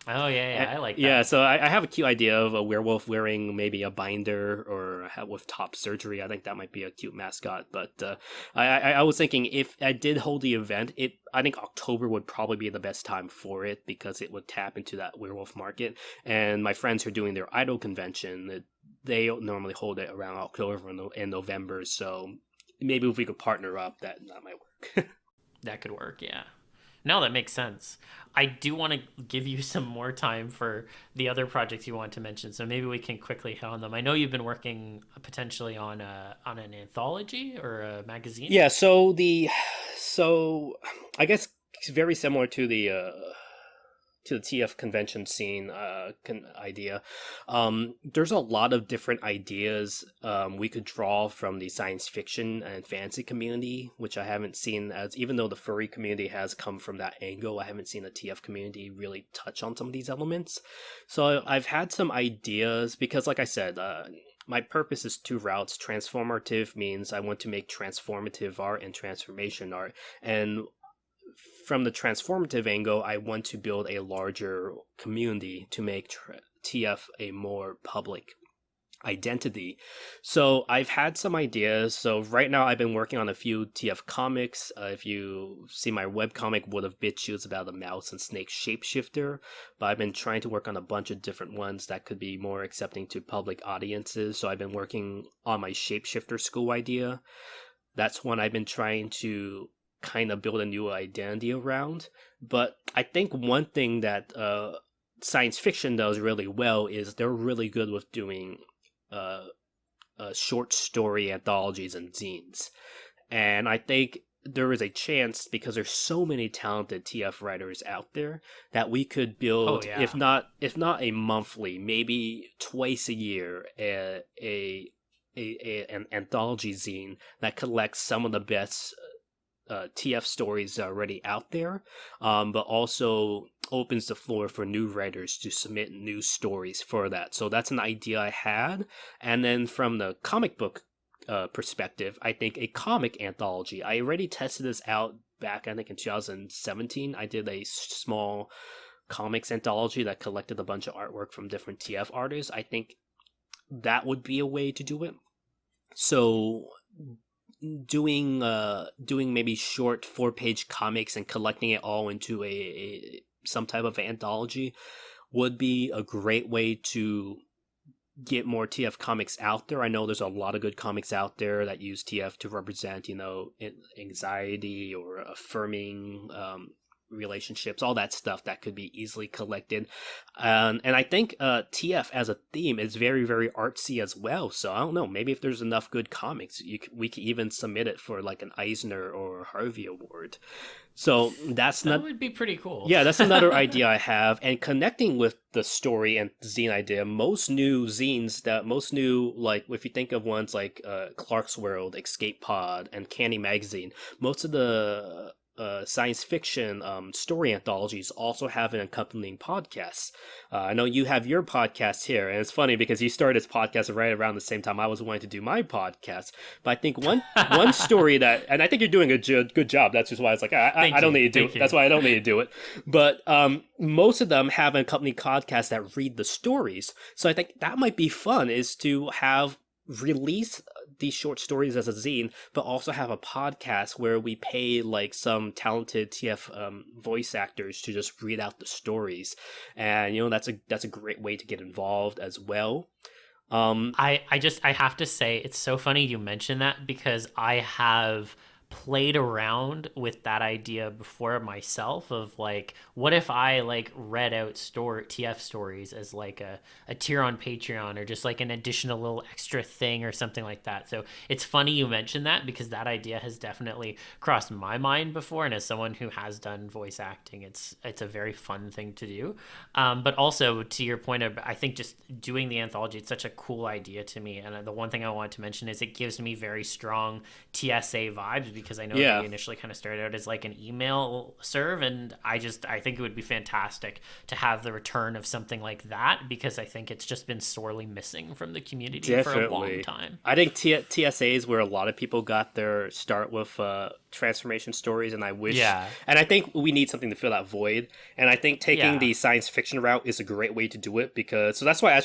I like that. Yeah, so I have a cute idea of a werewolf wearing maybe a binder or with top surgery. I think that might be a cute mascot. But I was thinking if I did hold the event, I think October would probably be the best time for it because it would tap into that werewolf market. And my friends who are doing their idol convention, they normally hold it around October and November. So maybe if we could partner up, that might work. That could work, yeah. No, that makes sense. I do want to give you some more time for the other projects you want to mention, so maybe we can quickly hit on them. I know you've been working potentially on an anthology or a magazine. Yeah, so I guess it's very similar to the the TF convention scene idea. There's a lot of different ideas we could draw from the science fiction and fantasy community, which I haven't seen, as even though the furry community has come from that angle, I haven't seen the TF community really touch on some of these elements. So I've had some ideas because, like I said, my purpose is two routes. TransformARTive means I want to make transformative art and transformation art. And from the transformative angle, I want to build a larger community to make TF a more public identity. So I've had some ideas. So right now I've been working on a few TF comics. If you see my webcomic, What If Bitch, it's about a mouse and snake shapeshifter. But I've been trying to work on a bunch of different ones that could be more accepting to public audiences. So I've been working on my shapeshifter school idea. That's one I've been trying to kind of build a new identity around. But I think one thing that science fiction does really well is they're really good with doing short story anthologies and zines. And I think there is a chance, because there's so many talented TF writers out there, that we could build, if not a monthly, maybe twice a year, an anthology zine that collects some of the best TF stories already out there, but also opens the floor for new writers to submit new stories for that. So that's an idea I had. And then from the comic book perspective, I think a comic anthology. I already tested this out back, I think, in 2017. I did a small comics anthology that collected a bunch of artwork from different TF artists. I think that would be a way to do it. So doing maybe short 4-page comics and collecting it all into a some type of anthology would be a great way to get more TF comics out there. I know there's a lot of good comics out there that use TF to represent, anxiety or affirming relationships, all that stuff that could be easily collected. And I think TF as a theme is very, very artsy as well. So I don't know, maybe if there's enough good comics, we could even submit it for like an Eisner or Harvey Award. So that would be pretty cool. Yeah, that's another idea I have. And connecting with the story and zine idea, most new zines, like if you think of ones like Clark's World, Escape Pod, and Candy Magazine, most of the science fiction story anthologies also have an accompanying podcast. I know you have your podcast here, and it's funny because you started this podcast right around the same time I was wanting to do my podcast. But I think one story that, and I think you're doing a good job. That's just why it's like I don't need to do it. That's why I don't need to do it. But most of them have an accompanying podcast that read the stories. So I think that might be fun, is to have release these short stories as a zine, but also have a podcast where we pay like some talented TF voice actors to just read out the stories. And that's a great way to get involved as well. I have to say, it's so funny you mention that, because I have played around with that idea before myself, of like, what if I like read out TF stories as like a tier on Patreon, or just like an additional little extra thing or something like that. So it's funny you mentioned that, because that idea has definitely crossed my mind before, and as someone who has done voice acting, it's a very fun thing to do. But also to your point of, I think just doing the anthology, it's such a cool idea to me. And the one thing I want to mention is it gives me very strong TSA vibes, because I know they initially kind of started out as like an email serve, and I think it would be fantastic to have the return of something like that, because I think it's just been sorely missing from the community for a long time. I think TSAs where a lot of people got their start with transformation stories, and I think we need something to fill that void. And I think taking the science fiction route is a great way to do it, because so that's why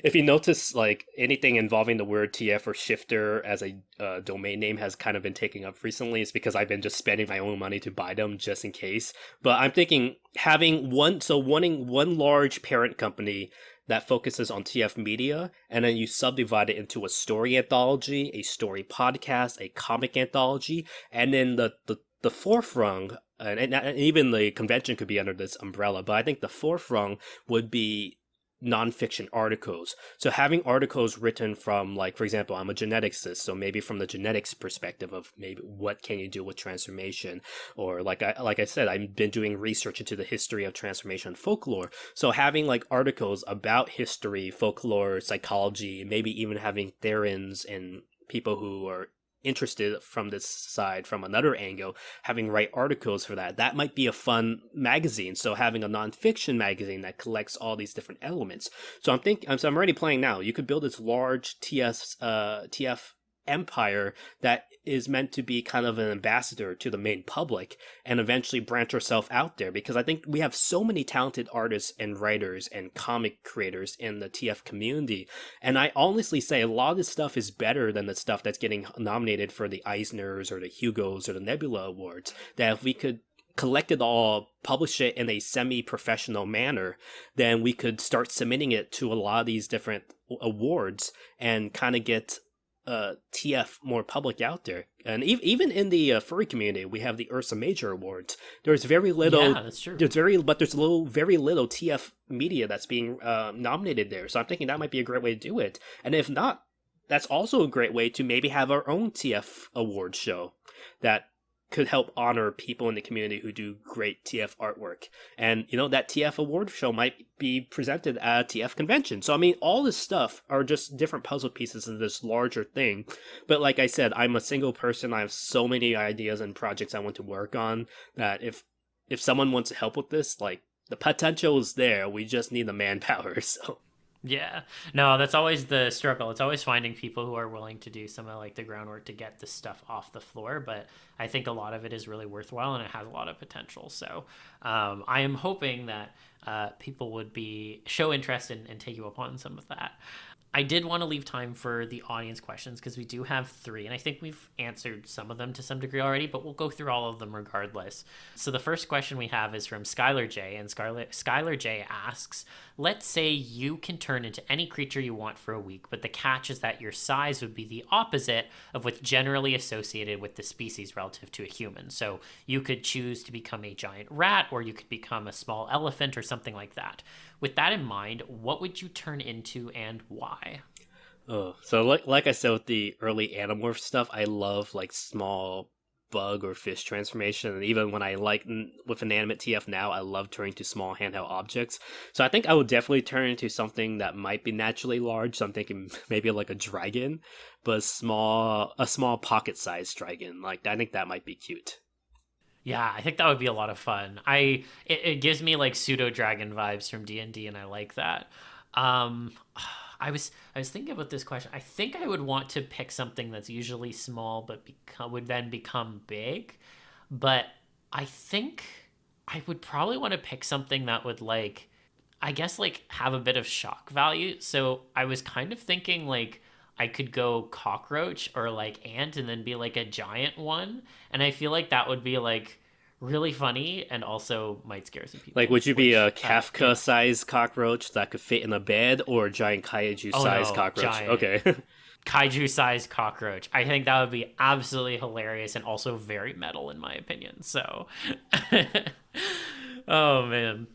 if you notice, like anything involving the word TF or shifter as a domain name has kind of been taken up recently, is because I've been just spending my own money to buy them just in case. But I'm thinking wanting one large parent company that focuses on TF media, and then you subdivide it into a story anthology, a story podcast, a comic anthology, and then the fourth rung, and even the convention could be under this umbrella, but I think the fourth rung would be nonfiction articles. So having articles written from, like, for example, I'm a geneticist, so maybe from the genetics perspective of maybe what can you do with transformation, or like I said, I've been doing research into the history of transformation and folklore. So having like articles about history, folklore, psychology, maybe even having therins and people who are interested from this side from another angle, having write articles for that might be a fun magazine. So having a nonfiction magazine that collects all these different elements. So I'm already playing now. You could build this large TF empire that is meant to be kind of an ambassador to the main public and eventually branch yourself out there, because I think we have so many talented artists and writers and comic creators in the TF community, and I honestly say a lot of this stuff is better than the stuff that's getting nominated for the Eisners or the Hugos or the Nebula Awards. That if we could collect it all, publish it in a semi-professional manner, then we could start submitting it to a lot of these different awards and kind of get TF more public out there. And even in the furry community, we have the Ursa Major Awards. There's very little. Yeah, that's true. There's very little TF media that's being nominated there. So I'm thinking that might be a great way to do it. And if not, that's also a great way to maybe have our own TF award show that could help honor people in the community who do great TF artwork. And, that TF award show might be presented at a TF convention. So, I mean, all this stuff are just different puzzle pieces of this larger thing. But like I said, I'm a single person. I have so many ideas and projects I want to work on that if someone wants to help with this, like, the potential is there. We just need the manpower, so... Yeah. No, that's always the struggle. It's always finding people who are willing to do some of like the groundwork to get this stuff off the floor. But I think a lot of it is really worthwhile and it has a lot of potential. So I am hoping that people would show interest and take you up on some of that. I did want to leave time for the audience questions because we do have 3, and I think we've answered some of them to some degree already, but we'll go through all of them regardless. So the first question we have is from Skylar J, and Skylar J asks, let's say you can turn into any creature you want for a week, but the catch is that your size would be the opposite of what's generally associated with the species relative to a human. So you could choose to become a giant rat, or you could become a small elephant or something like that. With that in mind, what would you turn into and why? Oh, so like I said with the early Animorph stuff, I love like small bug or fish transformation, and even when I with Inanimate TF now, I love turning to small handheld objects. So I think I would definitely turn into something that might be naturally large. So I'm thinking maybe like a dragon, but a small pocket-sized dragon. Like I think that might be cute. Yeah, I think that would be a lot of fun. It gives me like pseudo dragon vibes from D&D, and I like that. I was thinking about this question. I think I would want to pick something that's usually small but would then become big. But I think I would probably want to pick something that would have a bit of shock value. So I was kind of thinking like I could go cockroach or like ant and then be like a giant one. And I feel like that would be like really funny and also might scare some people. Like, would you be a Kafka-sized cockroach that could fit in a bed, or a giant kaiju-sized cockroach? Giant. Okay. Kaiju-sized cockroach. I think that would be absolutely hilarious and also very metal in my opinion. So... Oh, man.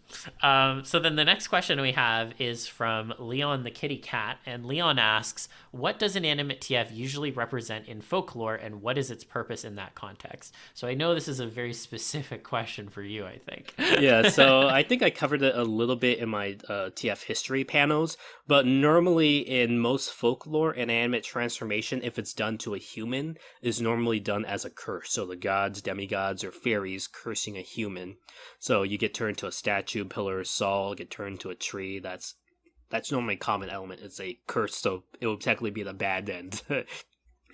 So then the next question we have is from Leon the Kitty Cat, and Leon asks, what does Inanimate TF usually represent in folklore, and what is its purpose in that context? So I know this is a very specific question for you, I think. Yeah, so I think I covered it a little bit in my TF history panels, but normally in most folklore, Inanimate transformation, if it's done to a human, is normally done as a curse. So the gods, demigods, or fairies cursing a human. So you get turned to a statue, pillar, saw, get turned to a tree. That's normally a common element. It's a curse, so it will technically be the bad end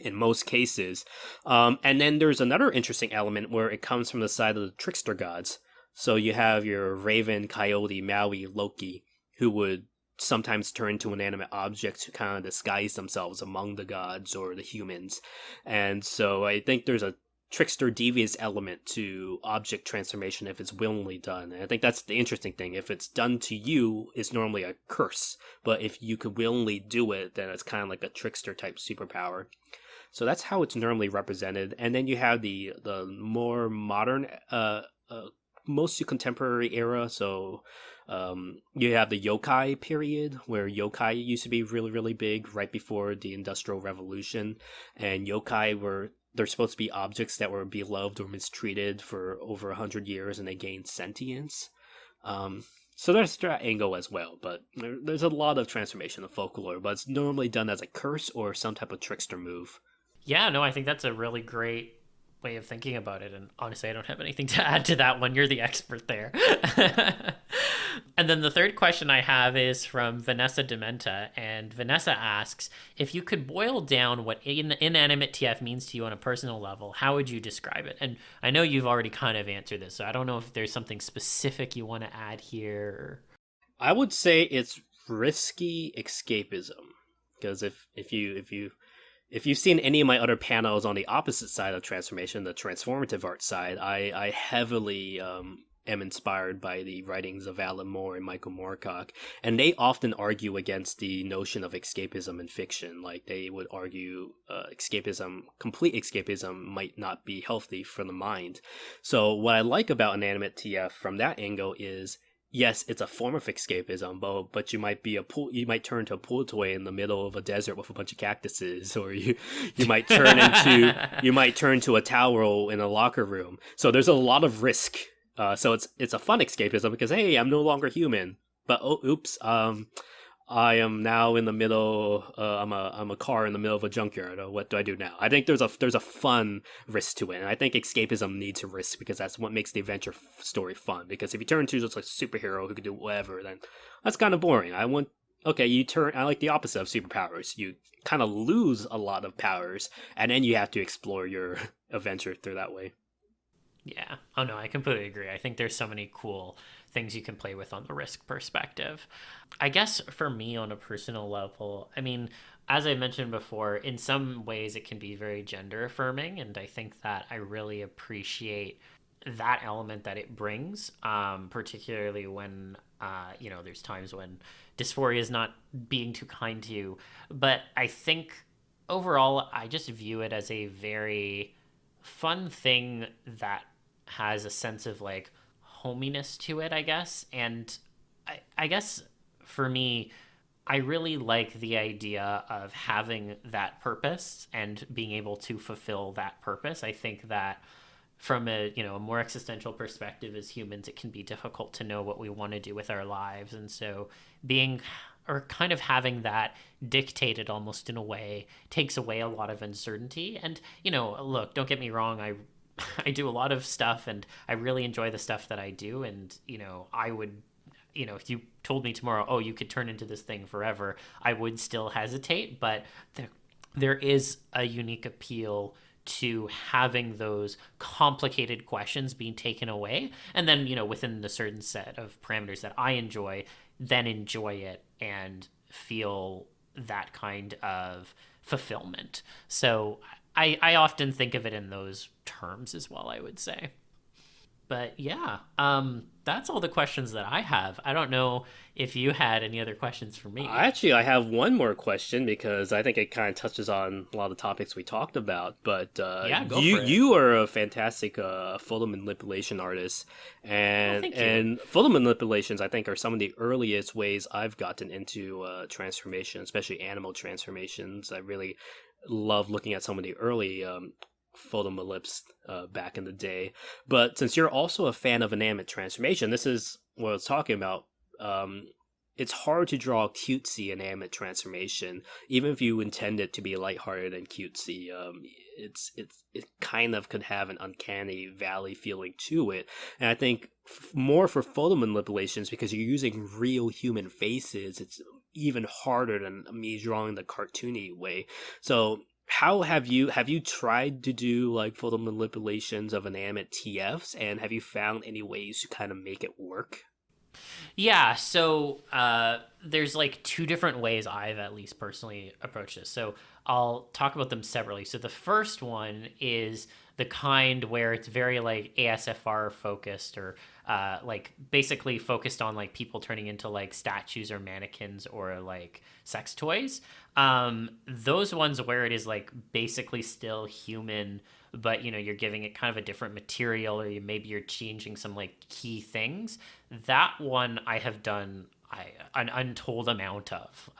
in most cases. And then there's another interesting element where it comes from the side of the trickster gods. So you have your raven, coyote, Maui, Loki, who would sometimes turn to inanimate objects to kind of disguise themselves among the gods or the humans. And so I think there's a trickster devious element to object transformation if it's willingly done. And I think that's the interesting thing. If it's done to you, it's normally a curse. But if you could willingly do it, then it's kind of like a trickster type superpower. So that's how it's normally represented. And then you have the more modern most contemporary era. So you have the yokai period, where yokai used to be really, really big right before the Industrial Revolution. And yokai they're supposed to be objects that were beloved or mistreated for over 100 years, and they gained sentience. So there's that angle as well, but there's a lot of transformation of folklore, but it's normally done as a curse or some type of trickster move. Yeah, no, I think that's a really great way of thinking about it. And honestly, I don't have anything to add to that one. You're the expert there. And then the third question I have is from Vanessa Dementa. And Vanessa asks, if you could boil down what inanimate TF means to you on a personal level, how would you describe it? And I know you've already kind of answered this, so I don't know if there's something specific you want to add here. I would say it's risky escapism, because if you've seen any of my other panels on the opposite side of transformation, the transformative art side, I heavily am inspired by the writings of Alan Moore and Michael Moorcock, and they often argue against the notion of escapism in fiction. Like, they would argue complete escapism might not be healthy for the mind. So what I like about Inanimate TF from that angle is, yes, it's a form of escapism, but you might turn to a pool toy in the middle of a desert with a bunch of cactuses, or you might turn to a towel in a locker room. So there's a lot of risk. So it's a fun escapism because, hey, I'm no longer human, but oops, I am now in the middle. I'm a car in the middle of a junkyard. What do I do now? I think there's a fun risk to it, and I think escapism needs a risk because that's what makes the adventure story fun. Because if you turn to just like a superhero who can do whatever, then that's kind of boring. I like the opposite of superpowers. You kind of lose a lot of powers, and then you have to explore your adventure through that way. Yeah. Oh, no, I completely agree. I think there's so many cool things you can play with on the risk perspective. I guess for me on a personal level, I mean, as I mentioned before, in some ways it can be very gender affirming. And I think that I really appreciate that element that it brings, particularly when, there's times when dysphoria is not being too kind to you. But I think overall, I just view it as a very fun thing that has a sense of like hominess to it, I guess. And I guess for me, I really like the idea of having that purpose and being able to fulfill that purpose. I think that from a more existential perspective as humans, it can be difficult to know what we want to do with our lives. And so kind of having that dictated almost in a way takes away a lot of uncertainty. And, look, don't get me wrong. I do a lot of stuff and I really enjoy the stuff that I do. And, I would, if you told me tomorrow, oh, you could turn into this thing forever, I would still hesitate. But there is a unique appeal to having those complicated questions being taken away. And then, within the certain set of parameters that I enjoy, then enjoy it and feel that kind of fulfillment. So I often think of it in those terms as well, I would say. But yeah, that's all the questions that I have. I don't know if you had any other questions for me. Actually, I have one more question because I think it kind of touches on a lot of the topics we talked about. But go for it. You are a fantastic photo manipulation artist, and thank you. And photo manipulations, I think, are some of the earliest ways I've gotten into transformation, especially animal transformations. I really love looking at some of the early photomelips back in the day. But since you're also a fan of inanimate transformation, this is what I was talking about. It's hard to draw cutesy inanimate transformation, even if you intend it to be lighthearted and cutesy. It kind of could have an uncanny valley feeling to it, and I think more for photo manipulations, because you're using real human faces, it's even harder than me drawing the cartoony way. So how have you tried to do like photo manipulations of inanimate TFs, and have you found any ways to kind of make it work? Yeah, so there's like two different ways I've at least personally approached this. So I'll talk about them separately. So the first one is the kind where it's very like ASFR focused, or like basically focused on like people turning into like statues or mannequins or like sex toys. Those ones where it is like basically still human but you're giving it kind of a different material, or maybe you're changing some like key things. That one I have done an untold amount of.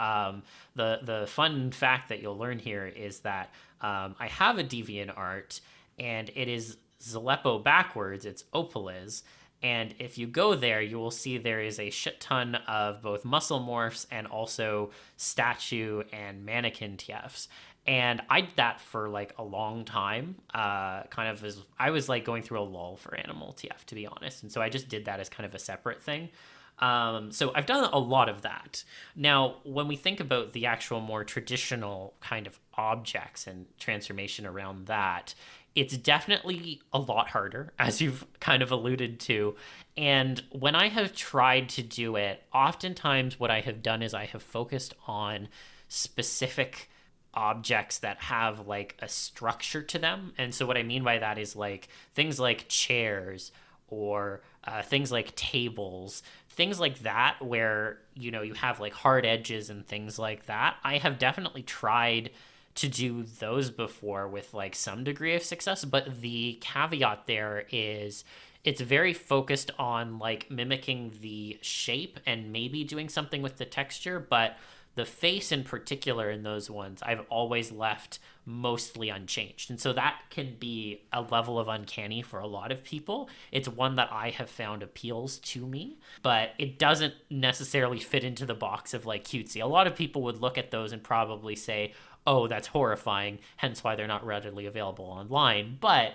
The fun fact that you'll learn here is that I have a DeviantArt, and it is Zalepo backwards. It's Opaliz. And if you go there, you will see there is a shit ton of both muscle morphs and also statue and mannequin TFs. And I did that for like a long time, kind of as I was like going through a lull for animal TF, to be honest. And so I just did that as kind of a separate thing. So I've done a lot of that. Now, when we think about the actual more traditional kind of objects and transformation around that, it's definitely a lot harder, as you've kind of alluded to. And when I have tried to do it, oftentimes what I have done is I have focused on specific objects that have like a structure to them. And so what I mean by that is like things like chairs or things like tables, things like that, where, you have like hard edges and things like that. I have definitely tried to do those before with like some degree of success, but the caveat there is it's very focused on like mimicking the shape and maybe doing something with the texture, but the face in particular in those ones I've always left mostly unchanged. And so that can be a level of uncanny for a lot of people. It's one that I have found appeals to me, but it doesn't necessarily fit into the box of like cutesy. A lot of people would look at those and probably say, oh, that's horrifying, hence why they're not readily available online. But,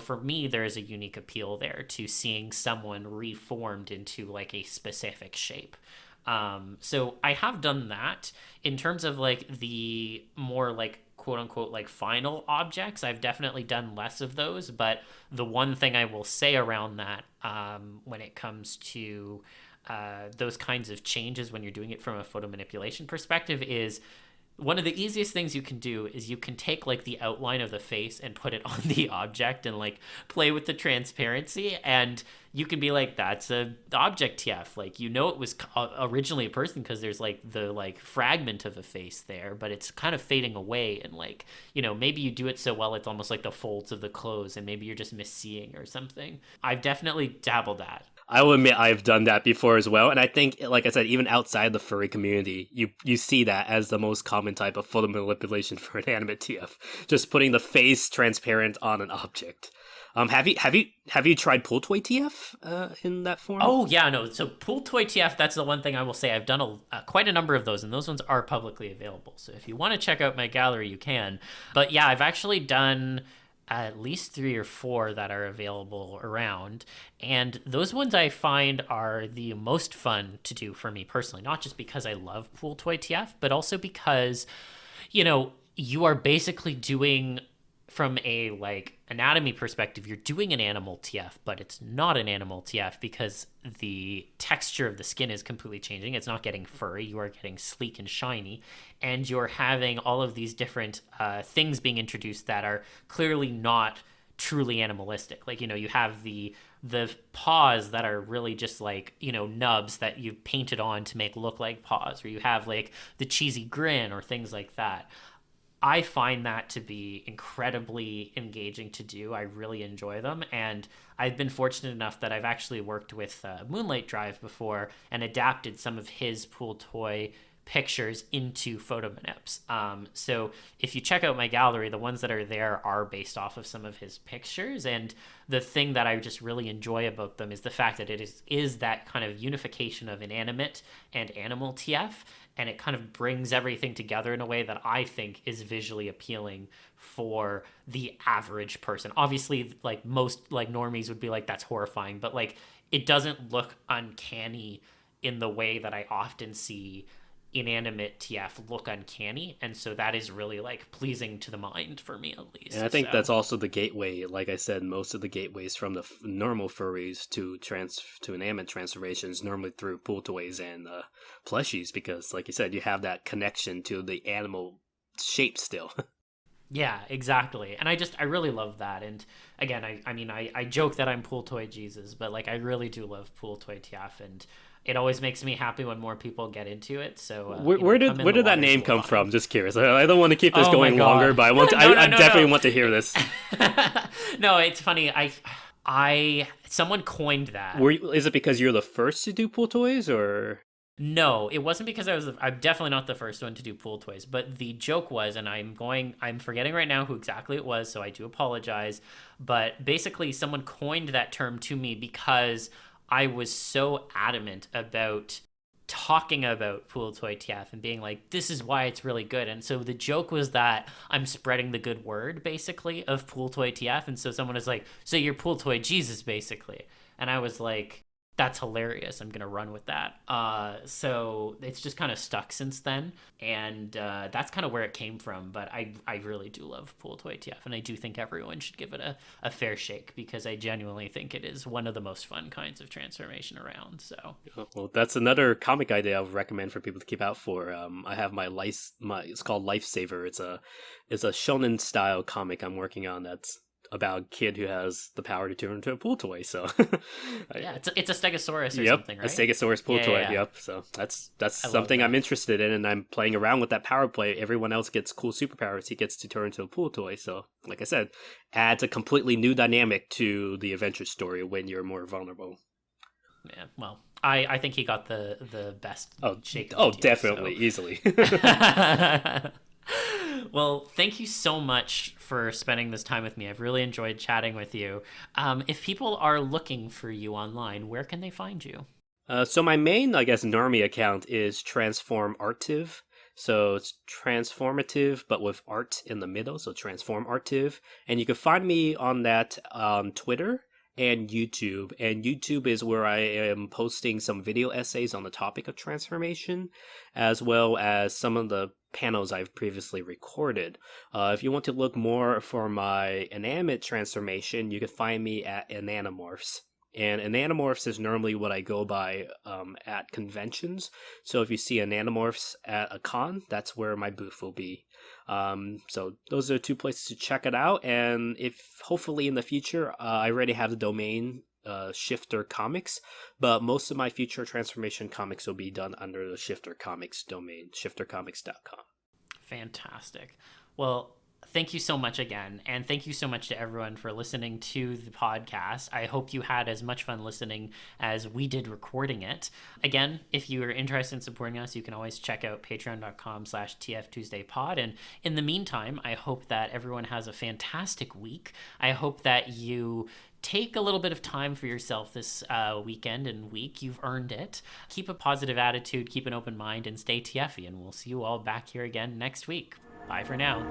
for me, there is a unique appeal there to seeing someone reformed into like a specific shape. So I have done that. In terms of like the more like quote unquote like final objects, I've definitely done less of those. But the one thing I will say around that, when it comes to those kinds of changes when you're doing it from a photo manipulation perspective, is one of the easiest things you can do is you can take like the outline of the face and put it on the object and like play with the transparency, and you can be like, that's a object TF. Like, it was originally a person because there's like the like fragment of a face there, but it's kind of fading away, and like, maybe you do it so well it's almost like the folds of the clothes, and maybe you're just misseeing or something. I've definitely dabbled at. I will admit I've done that before as well, and I think, like I said, even outside the furry community, you see that as the most common type of photo manipulation for an animate TF, just putting the face transparent on an object. Have you tried pull toy TF in that form? Oh yeah, no. So pull toy TF, that's the one thing I will say. I've done quite a number of those, and those ones are publicly available. So if you want to check out my gallery, you can. But yeah, I've actually done at least 3 or 4 that are available around, and those ones I find are the most fun to do for me personally, not just because I love pool toy TF, but also because you are basically doing, from a like anatomy perspective, you're doing an animal TF, but it's not an animal TF because the texture of the skin is completely changing. It's not getting furry. You are getting sleek and shiny, and you're having all of these different things being introduced that are clearly not truly animalistic. Like, you have the paws that are really just like, nubs that you've painted on to make look like paws, or you have like the cheesy grin or things like that. I find that to be incredibly engaging to do. I really enjoy them. And I've been fortunate enough that I've actually worked with Moonlight Drive before and adapted some of his pool toy pictures into photo manips. So if you check out my gallery, the ones that are there are based off of some of his pictures. And the thing that I just really enjoy about them is the fact that it is that kind of unification of inanimate and animal TF. And it kind of brings everything together in a way that I think is visually appealing for the average person. Obviously, like most like normies would be like, that's horrifying, but like it doesn't look uncanny in the way that I often see inanimate TF look uncanny, and so that is really like pleasing to the mind for me, at least. And I think that's also the gateway. Like I said, most of the gateways from the normal furries to inanimate transformations normally through pool toys and plushies, because like you said, you have that connection to the animal shape still. Yeah, exactly. And I really love that. And again, I mean, I joke that I'm pool toy Jesus, but like I really do love pool toy TF. And it always makes me happy when more people get into it. So Where did that name come from? Just curious. I don't want to keep this going longer, but I definitely want to hear this. No, it's funny. Someone coined that. Is it because you're the first to do pool toys, or? No, it wasn't because I'm definitely not the first one to do pool toys, but the joke was, and I'm forgetting right now who exactly it was, so I do apologize, but basically someone coined that term to me because I was so adamant about talking about pool toy TF and being like, this is why it's really good. And so the joke was that I'm spreading the good word, basically, of pool toy TF. And so someone is like, so you're pool toy Jesus, basically. And I was like, that's hilarious. I'm going to run with that. So it's just kind of stuck since then. And that's kind of where it came from. But I really do love pool toy TF. And I do think everyone should give it a fair shake, because I genuinely think it is one of the most fun kinds of transformation around. So, well, that's another comic idea I would recommend for people to keep out for. I have it's called Lifesaver. It's a shonen style comic I'm working on that's about a kid who has the power to turn into a pool toy. So yeah, it's a Stegosaurus or yep, something, right? A Stegosaurus pool toy. Yeah. Yep. So that's something I'm interested in, and I'm playing around with that power play. Everyone else gets cool superpowers. He gets to turn into a pool toy. So, like I said, adds a completely new dynamic to the adventure story when you're more vulnerable. Yeah. Well, I think he got the best shake. Definitely, so. Easily. Well, thank you so much for spending this time with me. I've really enjoyed chatting with you. If people are looking for you online, where can they find you? So my main, I guess, normie account is TransformARTive. So it's transformative, but with art in the middle. So TransformARTive. And you can find me on that on Twitter and YouTube. And YouTube is where I am posting some video essays on the topic of transformation, as well as some of the panels I've previously recorded. If you want to look more for my Inanimate transformation, you can find me at Inanimorphs. And Inanimorphs is normally what I go by at conventions. So if you see Inanimorphs at a con, that's where my booth will be. So those are two places to check it out. And if hopefully in the future, I already have the domain Shifter Comics, but most of my future transformation comics will be done under the Shifter Comics domain, shiftercomics.com. Fantastic. Well, thank you so much again, and thank you so much to everyone for listening to the podcast. I hope you had as much fun listening as we did recording it. Again, if you are interested in supporting us, you can always check out patreon.com/TFTuesdayPod. And in the meantime, I hope that everyone has a fantastic week. I hope that you take a little bit of time for yourself this weekend and week. You've earned it. Keep a positive attitude, keep an open mind, and stay TFy. And we'll see you all back here again next week. Bye for now.